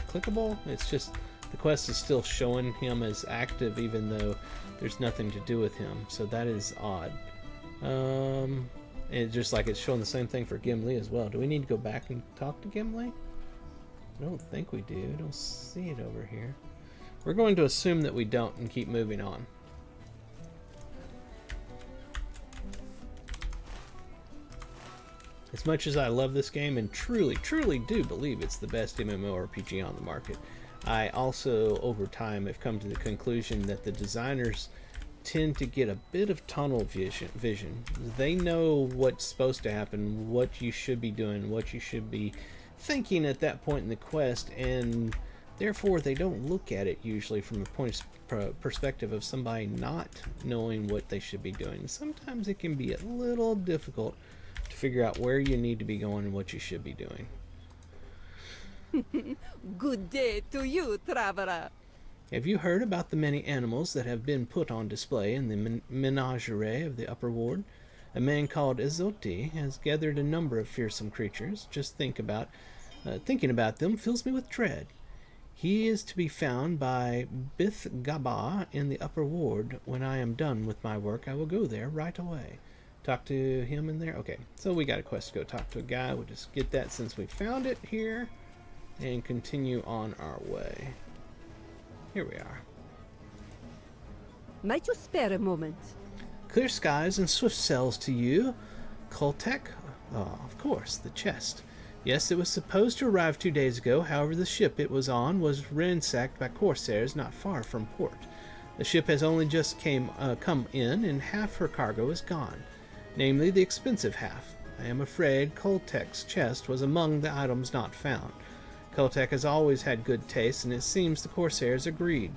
clickable? It's just the quest is still showing him as active even though there's nothing to do with him. So that is odd. And just like it's showing the same thing for Gimli as well. Do we need to go back and talk to Gimli? I don't think we do. I don't see it over here. We're going to assume that we don't and keep moving on. As much as I love this game and truly do believe it's the best MMORPG on the market, I also, over time, have come to the conclusion that the designers tend to get a bit of tunnel vision. They know what's supposed to happen, what you should be doing, what you should be thinking at that point in the quest, and therefore they don't look at it usually from a perspective of somebody not knowing what they should be doing. Sometimes it can be a little difficult to figure out where you need to be going and what you should be doing. Good day to you, traveler. Have you heard about the many animals that have been put on display in the menagerie of the Upper Ward? A man called Izoti has gathered a number of fearsome creatures. Just thinking about them fills me with dread. He is to be found by Bith Gaba in the Upper Ward. When I am done with my work, I will go there right away. Talk to him in there? Okay, so we got a quest to go talk to a guy. We'll just get that since we found it here and continue on our way. Here we are. Might you spare a moment? Clear skies and swift sails to you, Koltek. Oh, of course, the chest. Yes, it was supposed to arrive 2 days ago. However, the ship it was on was ransacked by corsairs not far from port. The ship has only just come in, and half her cargo is gone, namely the expensive half. I am afraid Koltek's chest was among the items not found. Koltek has always had good taste, and it seems the corsairs agreed.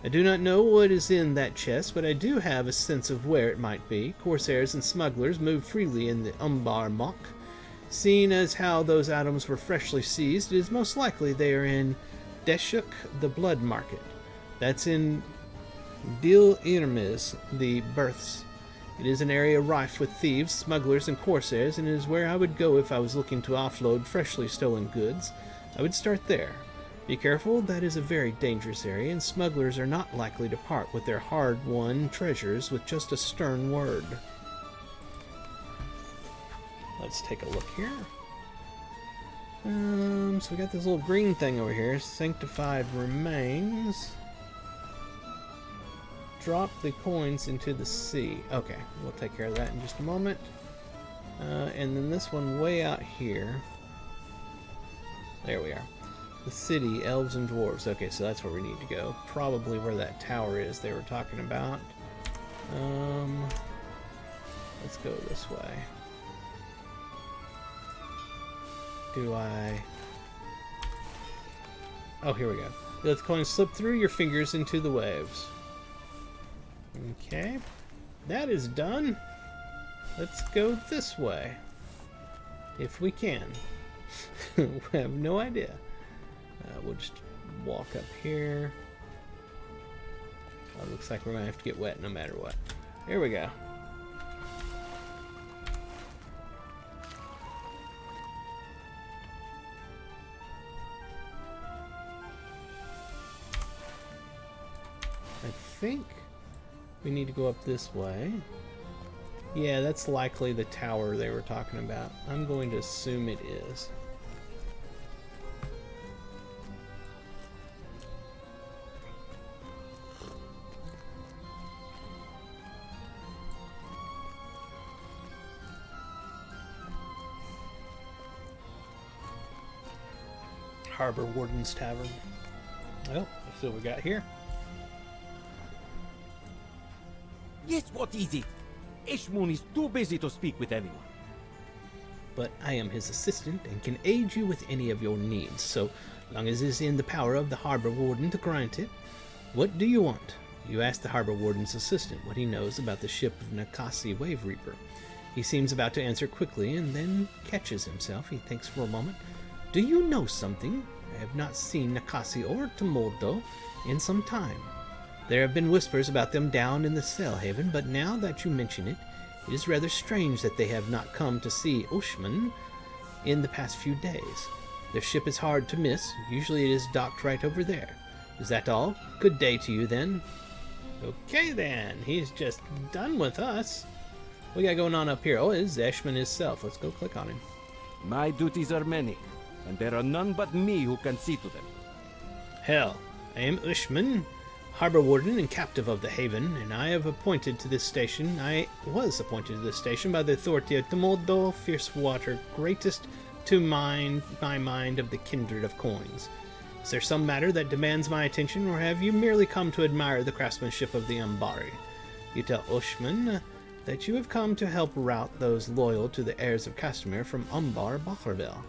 I do not know what is in that chest, but I do have a sense of where it might be. Corsairs and smugglers move freely in the Umbar Mok. Seeing as how those items were freshly seized, it is most likely they are in Deshuk, the Blood Market. That's in Dil Irmiz, the Berths. It is an area rife with thieves, smugglers, and corsairs, and it is where I would go if I was looking to offload freshly stolen goods. I would start there. Be careful, that is a very dangerous area, and smugglers are not likely to part with their hard-won treasures with just a stern word. Let's take a look here. So we got this little green thing over here, Sanctified Remains. Drop the coins into the sea. Okay, we'll take care of that in just a moment. And then this one way out here. There we are. The city, elves and dwarves. Okay, so that's where we need to go. Probably where that tower is they were talking about. Let's go this way. Oh, here we go. You let the coin slip through your fingers into the waves. Okay. That is done. Let's go this way. If we can. We have no idea. We'll just walk up here. Oh, looks like we're going to have to get wet no matter what. Here we go. I think we need to go up this way. Yeah, that's likely the tower they were talking about. I'm going to assume it is. Harbor Warden's Tavern. Well, let's see what we got here. Yes, what is it? Ishmun is too busy to speak with anyone. But I am his assistant and can aid you with any of your needs, so long as it is in the power of the Harbor Warden to grant it. What do you want? You ask the Harbor Warden's assistant what he knows about the ship of Nakasi Wave Reaper. He seems about to answer quickly and then catches himself. He thinks for a moment. Do you know something? I have not seen Nakasi or Tumuldo in some time. There have been whispers about them down in the Cell Haven, but now that you mention it, it is rather strange that they have not come to see Ushman in the past few days. Their ship is hard to miss. Usually it is docked right over there. Is that all? Good day to you then. Okay then, he's just done with us. What we got going on up here? Oh, it is Ushman himself. Let's go click on him. My duties are many, and there are none but me who can see to them. Hell, I am Ushman, Harbor Warden and captive of the Haven, and I was appointed to this station by the authority of Tumuldo Fiercewater, greatest to my mind of the kindred of coins. Is there some matter that demands my attention, or have you merely come to admire the craftsmanship of the Umbari? You tell Ushman that you have come to help rout those loyal to the heirs of Castamere from Umbar Baharville.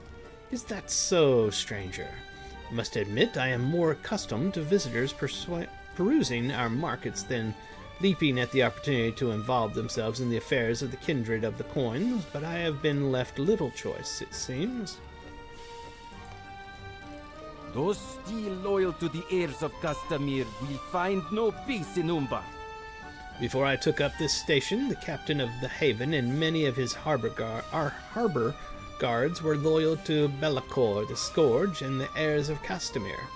Is that so, stranger? I must admit I am more accustomed to visitors perusing our markets than leaping at the opportunity to involve themselves in the affairs of the kindred of the coins, but I have been left little choice, it seems. Those still loyal to the heirs of Castamere will find no peace in Umbar. Before I took up this station, the captain of the Haven and many of his harbor guards were loyal to Belacor, the Scourge, and the heirs of Castamere.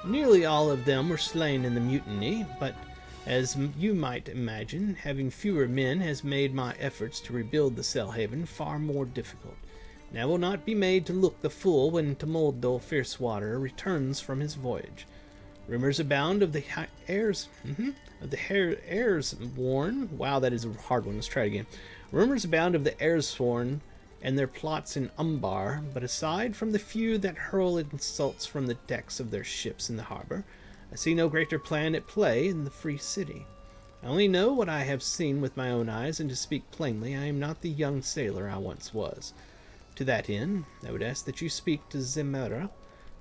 Nearly all of them were slain in the mutiny, but as you might imagine, having fewer men has made my efforts to rebuild the Cell Haven far more difficult. And I will not be made to look the fool when Tumuldo Fiercewater returns from his voyage. Rumors abound of the heirs sworn. Wow, that is a hard one. Let's try it again. Rumors abound of the heirs sworn and their plots in Umbar, but aside from the few that hurl insults from the decks of their ships in the harbor, I see no greater plan at play in the free city. I only know what I have seen with my own eyes, and to speak plainly, I am not the young sailor I once was. To that end, I would ask that you speak to Zemera,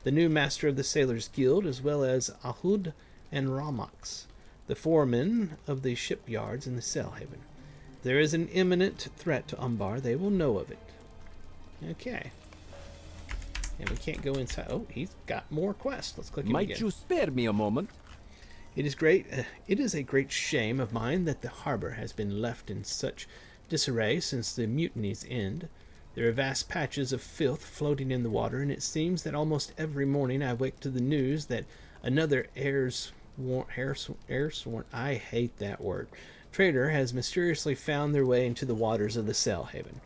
the new master of the Sailors' Guild, as well as Ahud and Ramax, the foremen of the shipyards in the Cell Haven. If there is an imminent threat to Umbar, they will know of it. Okay. And we can't go inside. Oh, he's got more quests. Let's click him again. Might you spare me a moment? It is great. It is a great shame of mine that the harbor has been left in such disarray since the mutiny's end. There are vast patches of filth floating in the water, and it seems that almost every morning I wake to the news that another I hate that word, trader has mysteriously found their way into the waters of the Cell Haven.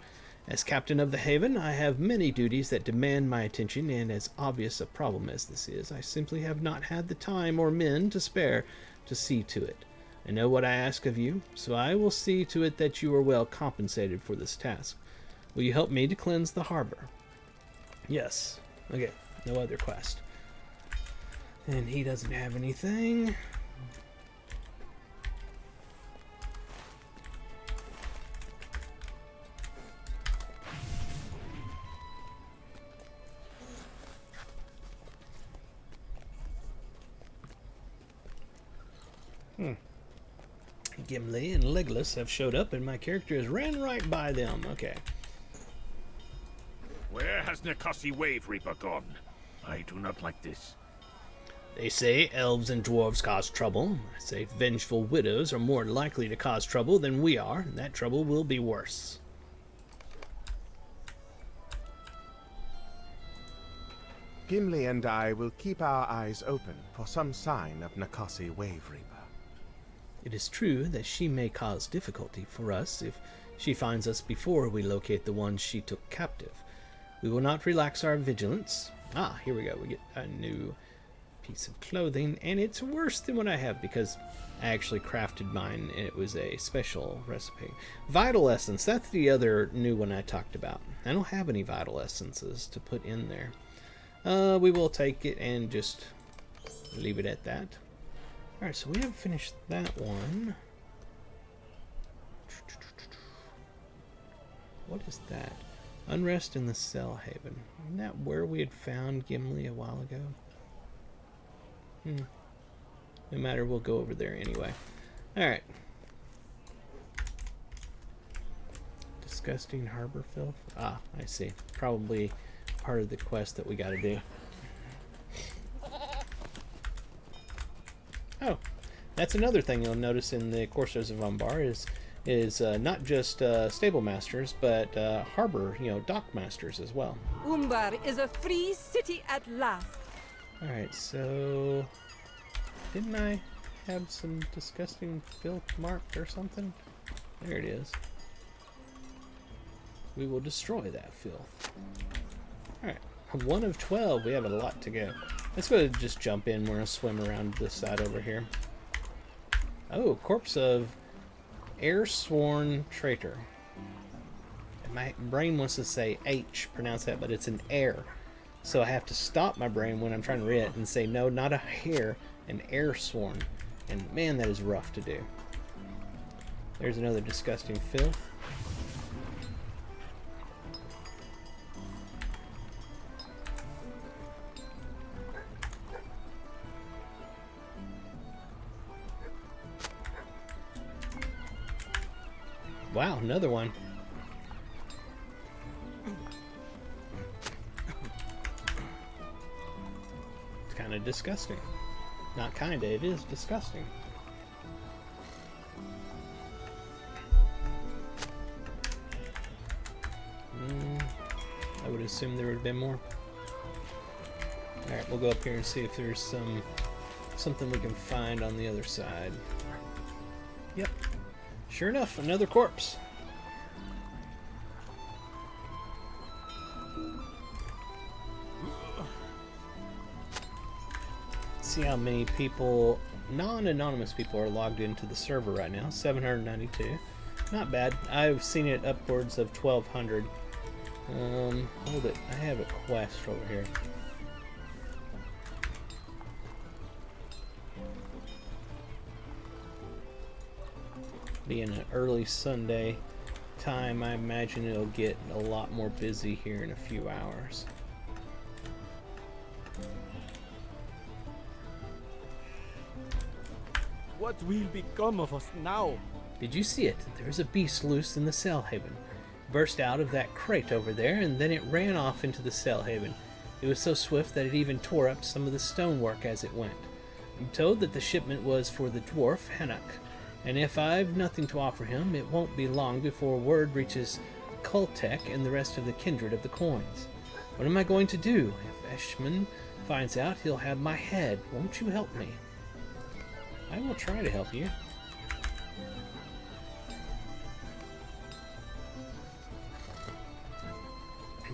As captain of the Haven, I have many duties that demand my attention, and as obvious a problem as this is, I simply have not had the time or men to spare to see to it. I know what I ask of you, so I will see to it that you are well compensated for this task. Will you help me to cleanse the harbor? Yes. Okay, no other quest. And he doesn't have anything. Gimli and Legolas have showed up, and my character has ran right by them. Okay. Where has Nicosi Wave Reaper gone? I do not like this. They say elves and dwarves cause trouble. I say vengeful widows are more likely to cause trouble than we are, and that trouble will be worse. Gimli and I will keep our eyes open for some sign of Nicosi Wave Reaper. It is true that she may cause difficulty for us if she finds us before we locate the ones she took captive. We will not relax our vigilance. Ah, here we go. We get a new piece of clothing, and it's worse than what I have because I actually crafted mine and it was a special recipe. Vital Essence, that's the other new one I talked about. I don't have any Vital Essences to put in there. We will take it and just leave it at that. Alright, so we haven't finished that one. What is that? Unrest in the Cell Haven. Isn't that where we had found Gimli a while ago? No matter, we'll go over there anyway. Alright. Disgusting harbor filth. Ah, I see. Probably part of the quest that we gotta do. Oh, that's another thing you'll notice in the Corsairs of Umbar is not just stable masters, but harbor, dock masters as well. Umbar is a free city at last. Alright, so didn't I have some disgusting filth marked or something? There it is. We will destroy that filth. Alright, 1 of 12. We have a lot to go. Let's go just jump in. We're going to swim around this side over here. Oh, corpse of air-sworn traitor. My brain wants to say H, pronounce that, but it's an air. So I have to stop my brain when I'm trying to read it and say, no, not a hair, an air-sworn. And man, that is rough to do. There's another disgusting filth. Wow, another one. It's kind of disgusting. Not kinda, it is disgusting. I would assume there would have been more. Alright, we'll go up here and see if there's something we can find on the other side. Yep. Sure enough, another corpse. See how many people, non-anonymous people, are logged into the server right now. 792. Not bad. I've seen it upwards of 1,200. Hold it. I have a quest over here. Being an early Sunday time, I imagine it'll get a lot more busy here in a few hours. What will become of us now? Did you see it? There's a beast loose in the Cell Haven. Burst out of that crate over there, and then it ran off into the Cell Haven. It was so swift that it even tore up some of the stonework as it went. I'm told that the shipment was for the dwarf Hanuk, and if I've nothing to offer him, it won't be long before word reaches Kultek and the rest of the kindred of the coins. What am I going to do? If Eshman finds out, he'll have my head. Won't you help me? I will try to help you.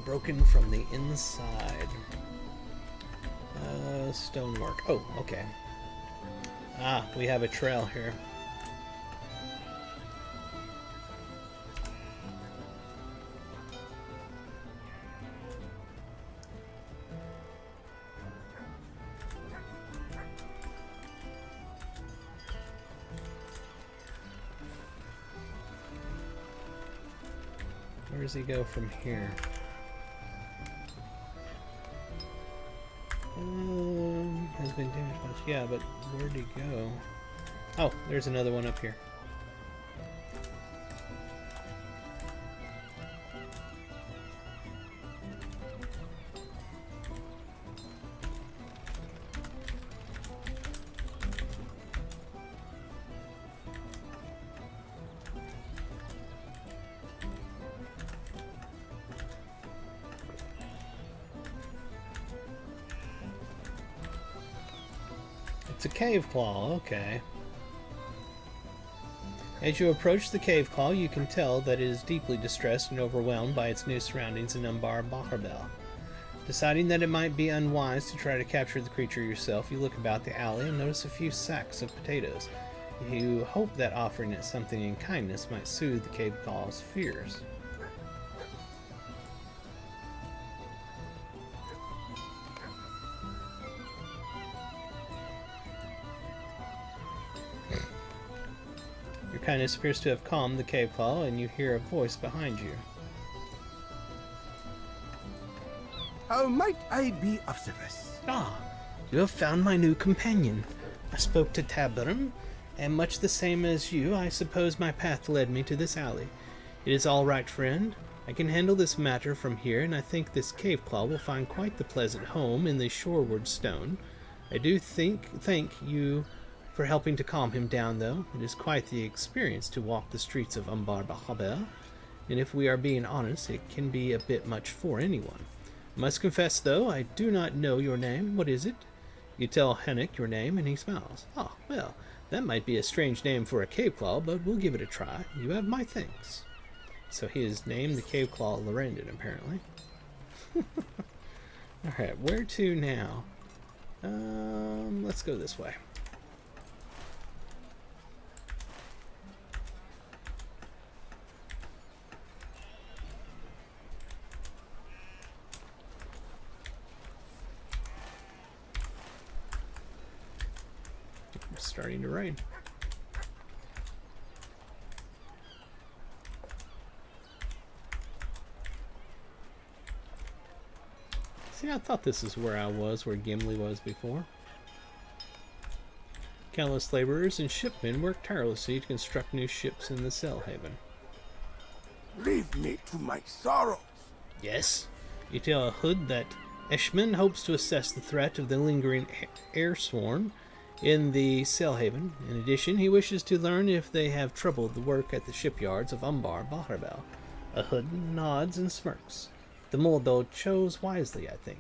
Broken from the inside. Stonework. Oh, okay. Ah, we have a trail here. Where does he go from here? Has been damaged much. Yeah, but where'd he go? Oh, there's another one up here. It's a cave claw, okay. As you approach the cave claw, you can tell that it is deeply distressed and overwhelmed by its new surroundings in Umbar Baharbel. Deciding that it might be unwise to try to capture the creature yourself, you look about the alley and notice a few sacks of potatoes. You hope that offering it something in kindness might soothe the cave claw's fears. Your kindness appears to have calmed the cave claw, and you hear a voice behind you. How might I be of service? Ah, you have found my new companion. I spoke to Tabarum, and much the same as you, I suppose my path led me to this alley. It is all right, friend. I can handle this matter from here, and I think this cave claw will find quite the pleasant home in the shoreward stone. I do thank you for helping to calm him down, though. It is quite the experience to walk the streets of Umbar Bahabel, and if we are being honest, it can be a bit much for anyone. I must confess, though, I do not know your name. What is it? You tell Hennick your name, and he smiles. Ah, well, that might be a strange name for a cave claw, but we'll give it a try. You have my thanks. So he is named the cave claw Lorendon, apparently. Alright, where to now? Let's go this way. It's starting to rain. See, I thought this is where I was, where Gimli was before. Countless laborers and shipmen work tirelessly to construct new ships in the Selhaven. Leave me to my sorrows. Yes, you tell Hood that Eshman hopes to assess the threat of the lingering airsworn in the Selhaven. In addition, he wishes to learn if they have troubled the work at the shipyards of Umbar Baharbel. Hood nods and smirks. The Moldau chose wisely, I think.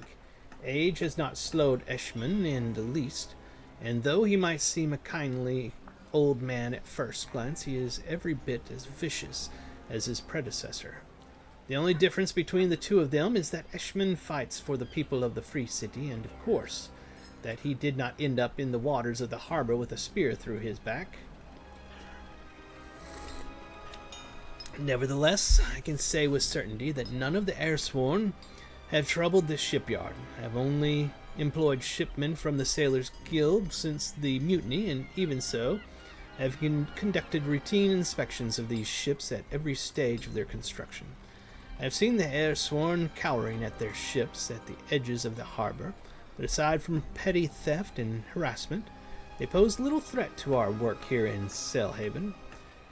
Age has not slowed Eshman in the least, and though he might seem a kindly old man at first glance, he is every bit as vicious as his predecessor. The only difference between the two of them is that Eshman fights for the people of the Free City, and of course, that he did not end up in the waters of the harbor with a spear through his back. Nevertheless, I can say with certainty that none of the Airsworn have troubled this shipyard. I have only employed shipmen from the Sailors' Guild since the mutiny, and even so, have conducted routine inspections of these ships at every stage of their construction. I have seen the Airsworn cowering at their ships at the edges of the harbor, but aside from petty theft and harassment, they pose little threat to our work here in Selhaven.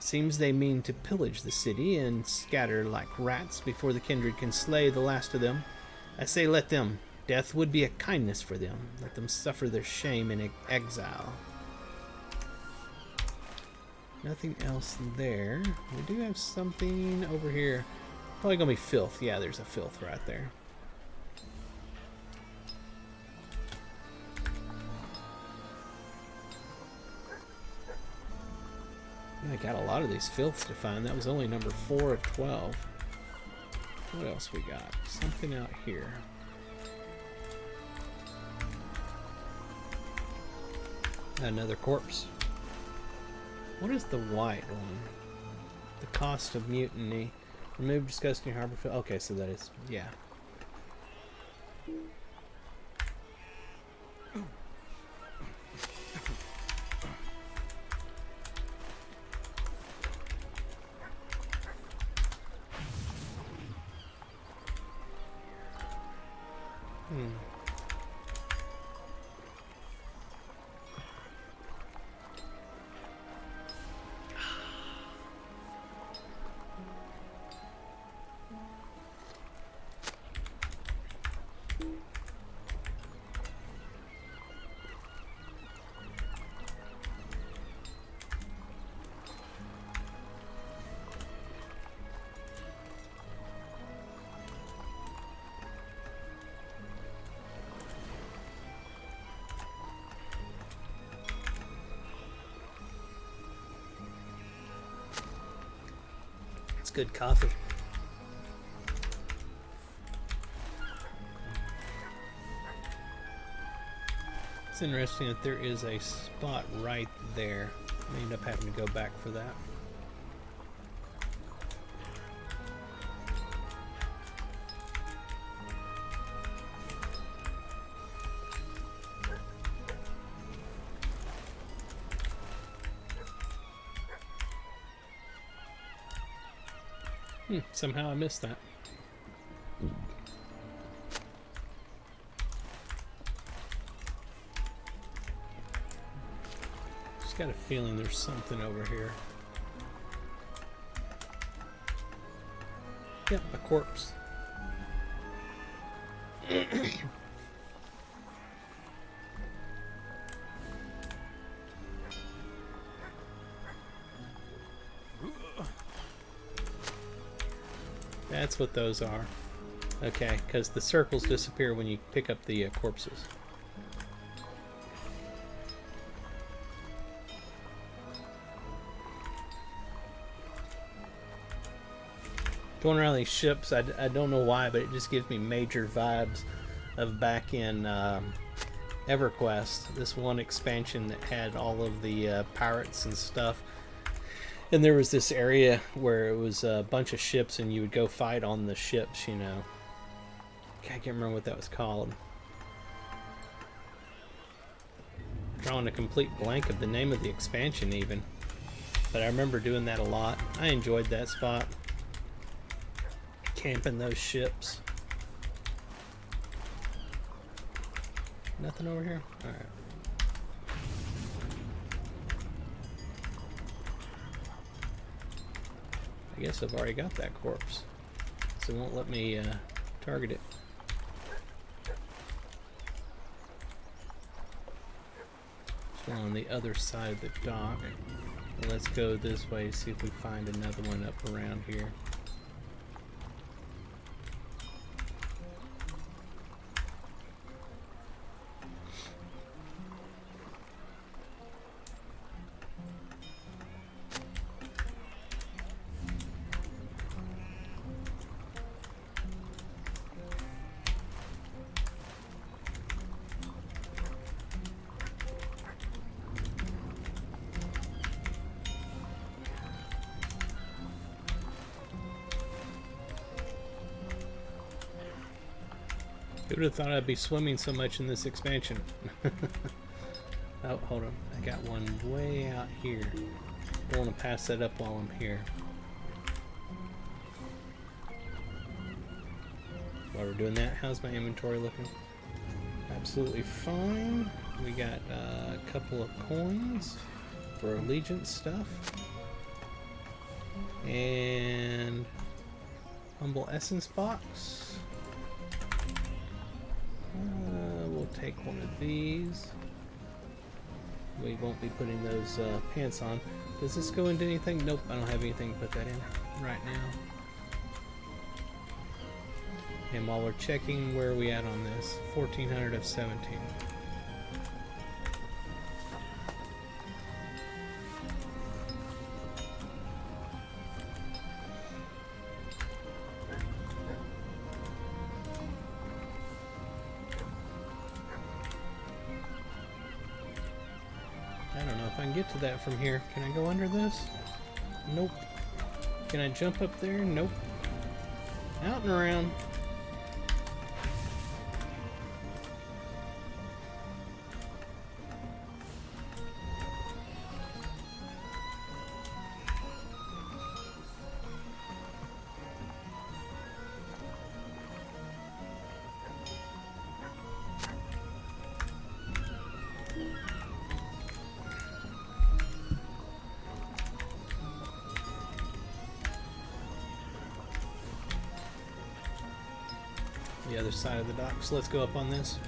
Seems they mean to pillage the city and scatter like rats before the kindred can slay the last of them. I say let them. Death would be a kindness for them. Let them suffer their shame in exile. Nothing else there. We do have something over here. Probably gonna be filth. Yeah, there's a filth right there. I got a lot of these filths to find. That was only number 4 of 12. What else we got? Something out here. Another corpse. What is the white one? The cost of mutiny. Remove disgusting harbor filth. Okay, so that is, yeah. good coffee. It's interesting that there is a spot right there. I end up having to go back for that. Somehow I missed that. Just got a feeling there's something over here. Yep, a corpse. That's what those are. Okay, because the circles disappear when you pick up the corpses. Going around these ships, I don't know why, but it just gives me major vibes of back in EverQuest. This one expansion that had all of the pirates and stuff. And there was this area where it was a bunch of ships and you would go fight on the ships, you know. I can't remember what that was called. Drawing a complete blank of the name of the expansion even. But I remember doing that a lot. I enjoyed that spot. Camping those ships. Nothing over here? Alright. I guess I've already got that corpse, so it won't let me target it. There's one on the other side of the dock. Well, let's go this way, see if we find another one up around here. Who would have thought I'd be swimming so much in this expansion? Oh, hold on. I got one way out here. Don't want to pass that up while I'm here. While we're doing that, how's my inventory looking? Absolutely fine. We got a couple of coins for allegiance stuff. And humble essence box. We'll take one of these. We won't be putting those pants on. Does this go into anything? Nope, I don't have anything to put that in right now. And while we're checking, where are we at on this? 1400 of 17. I don't know if I can get to that from here. Can I go under this? Nope. Can I jump up there? Nope. Out and around. The other side of the dock. So let's go up on this.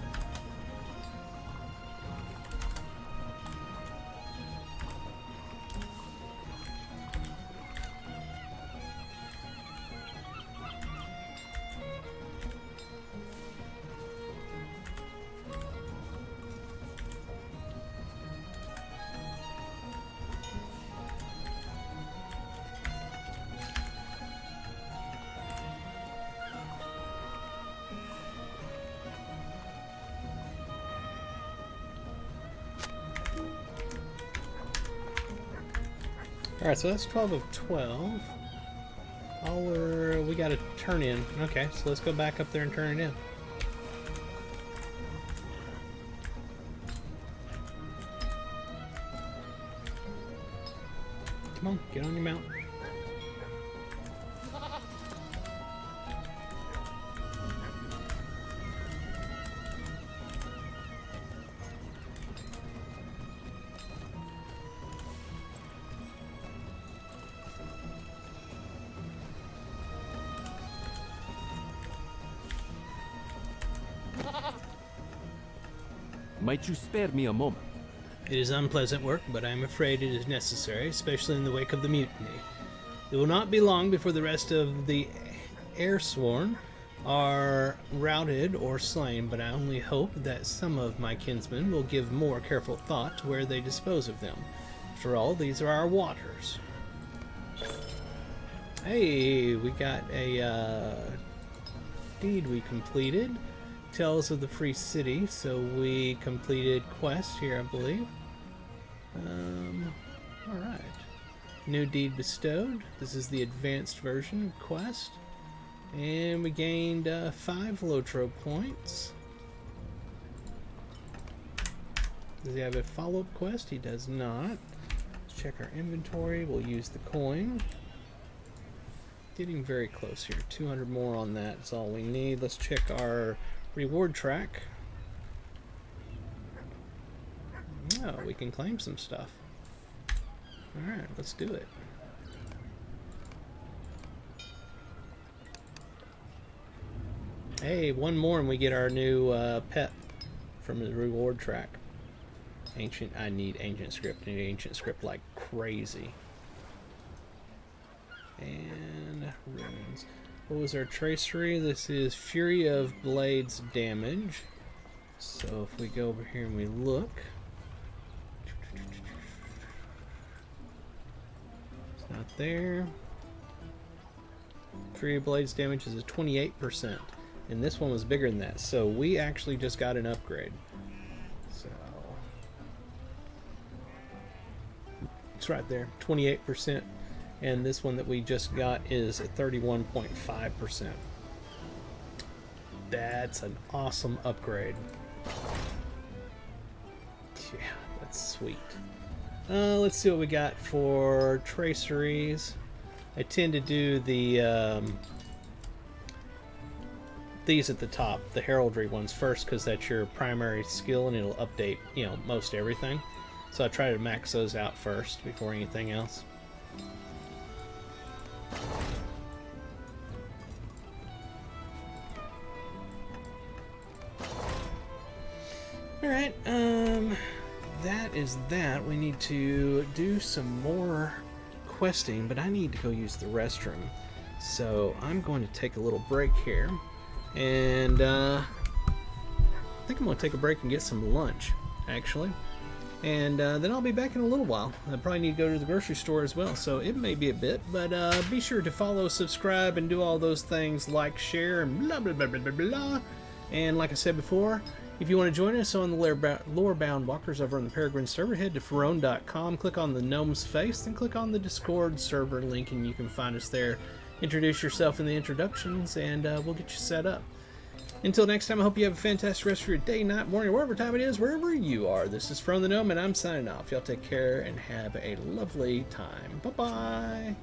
Alright, so that's 12 of 12. We got to turn in. Okay, so let's go back up there and turn it in. Come on, get on your mount. Might you spare me a moment? It is unpleasant work, but I am afraid it is necessary, especially in the wake of the mutiny. It will not be long before the rest of the Airsworn are routed or slain, but I only hope that some of my kinsmen will give more careful thought to where they dispose of them. After all, these are our waters. Hey, we got a deed we completed. Tales of the Free City, so we completed quest here, I believe. Alright. New deed bestowed. This is the advanced version quest. And we gained 5 Lotro points. Does he have a follow-up quest? He does not. Let's check our inventory. We'll use the coin. Getting very close here. 200 more on that is all we need. Let's check our reward track. Oh, we can claim some stuff. Alright, let's do it. Hey, one more and we get our new pet from the reward track. I need ancient script. I need ancient script like crazy. And runes. What was our tracery? This is Fury of Blades damage. So if we go over here and we look, it's not there. Fury of Blades damage is a 28%, and this one was bigger than that. So we actually just got an upgrade. So it's right there, 28%. And this one that we just got is at 31.5%. That's an awesome upgrade. Yeah, that's sweet. Let's see what we got for traceries. I tend to do the these at the top, the heraldry ones first, because that's your primary skill and it'll update, you know, most everything. So I try to max those out first before anything else. Alright, that is that. We need to do some more questing, but I need to go use the restroom. So I'm going to take a little break here, and I think I'm going to take a break and get some lunch, actually. And then I'll be back in a little while. I probably need to go to the grocery store as well, so it may be a bit, but be sure to follow, subscribe, and do all those things, like, share, and blah, blah, blah, blah, blah, blah. And like I said before, if you want to join us on the Lorebound Walkers over on the Peregrine server, head to Ferone.com, click on the gnome's face, then click on the Discord server link, and you can find us there. Introduce yourself in the introductions, and we'll get you set up. Until next time, I hope you have a fantastic rest of your day, night, morning, wherever time it is, wherever you are. This is From the Gnome, and I'm signing off. Y'all take care and have a lovely time. Bye-bye.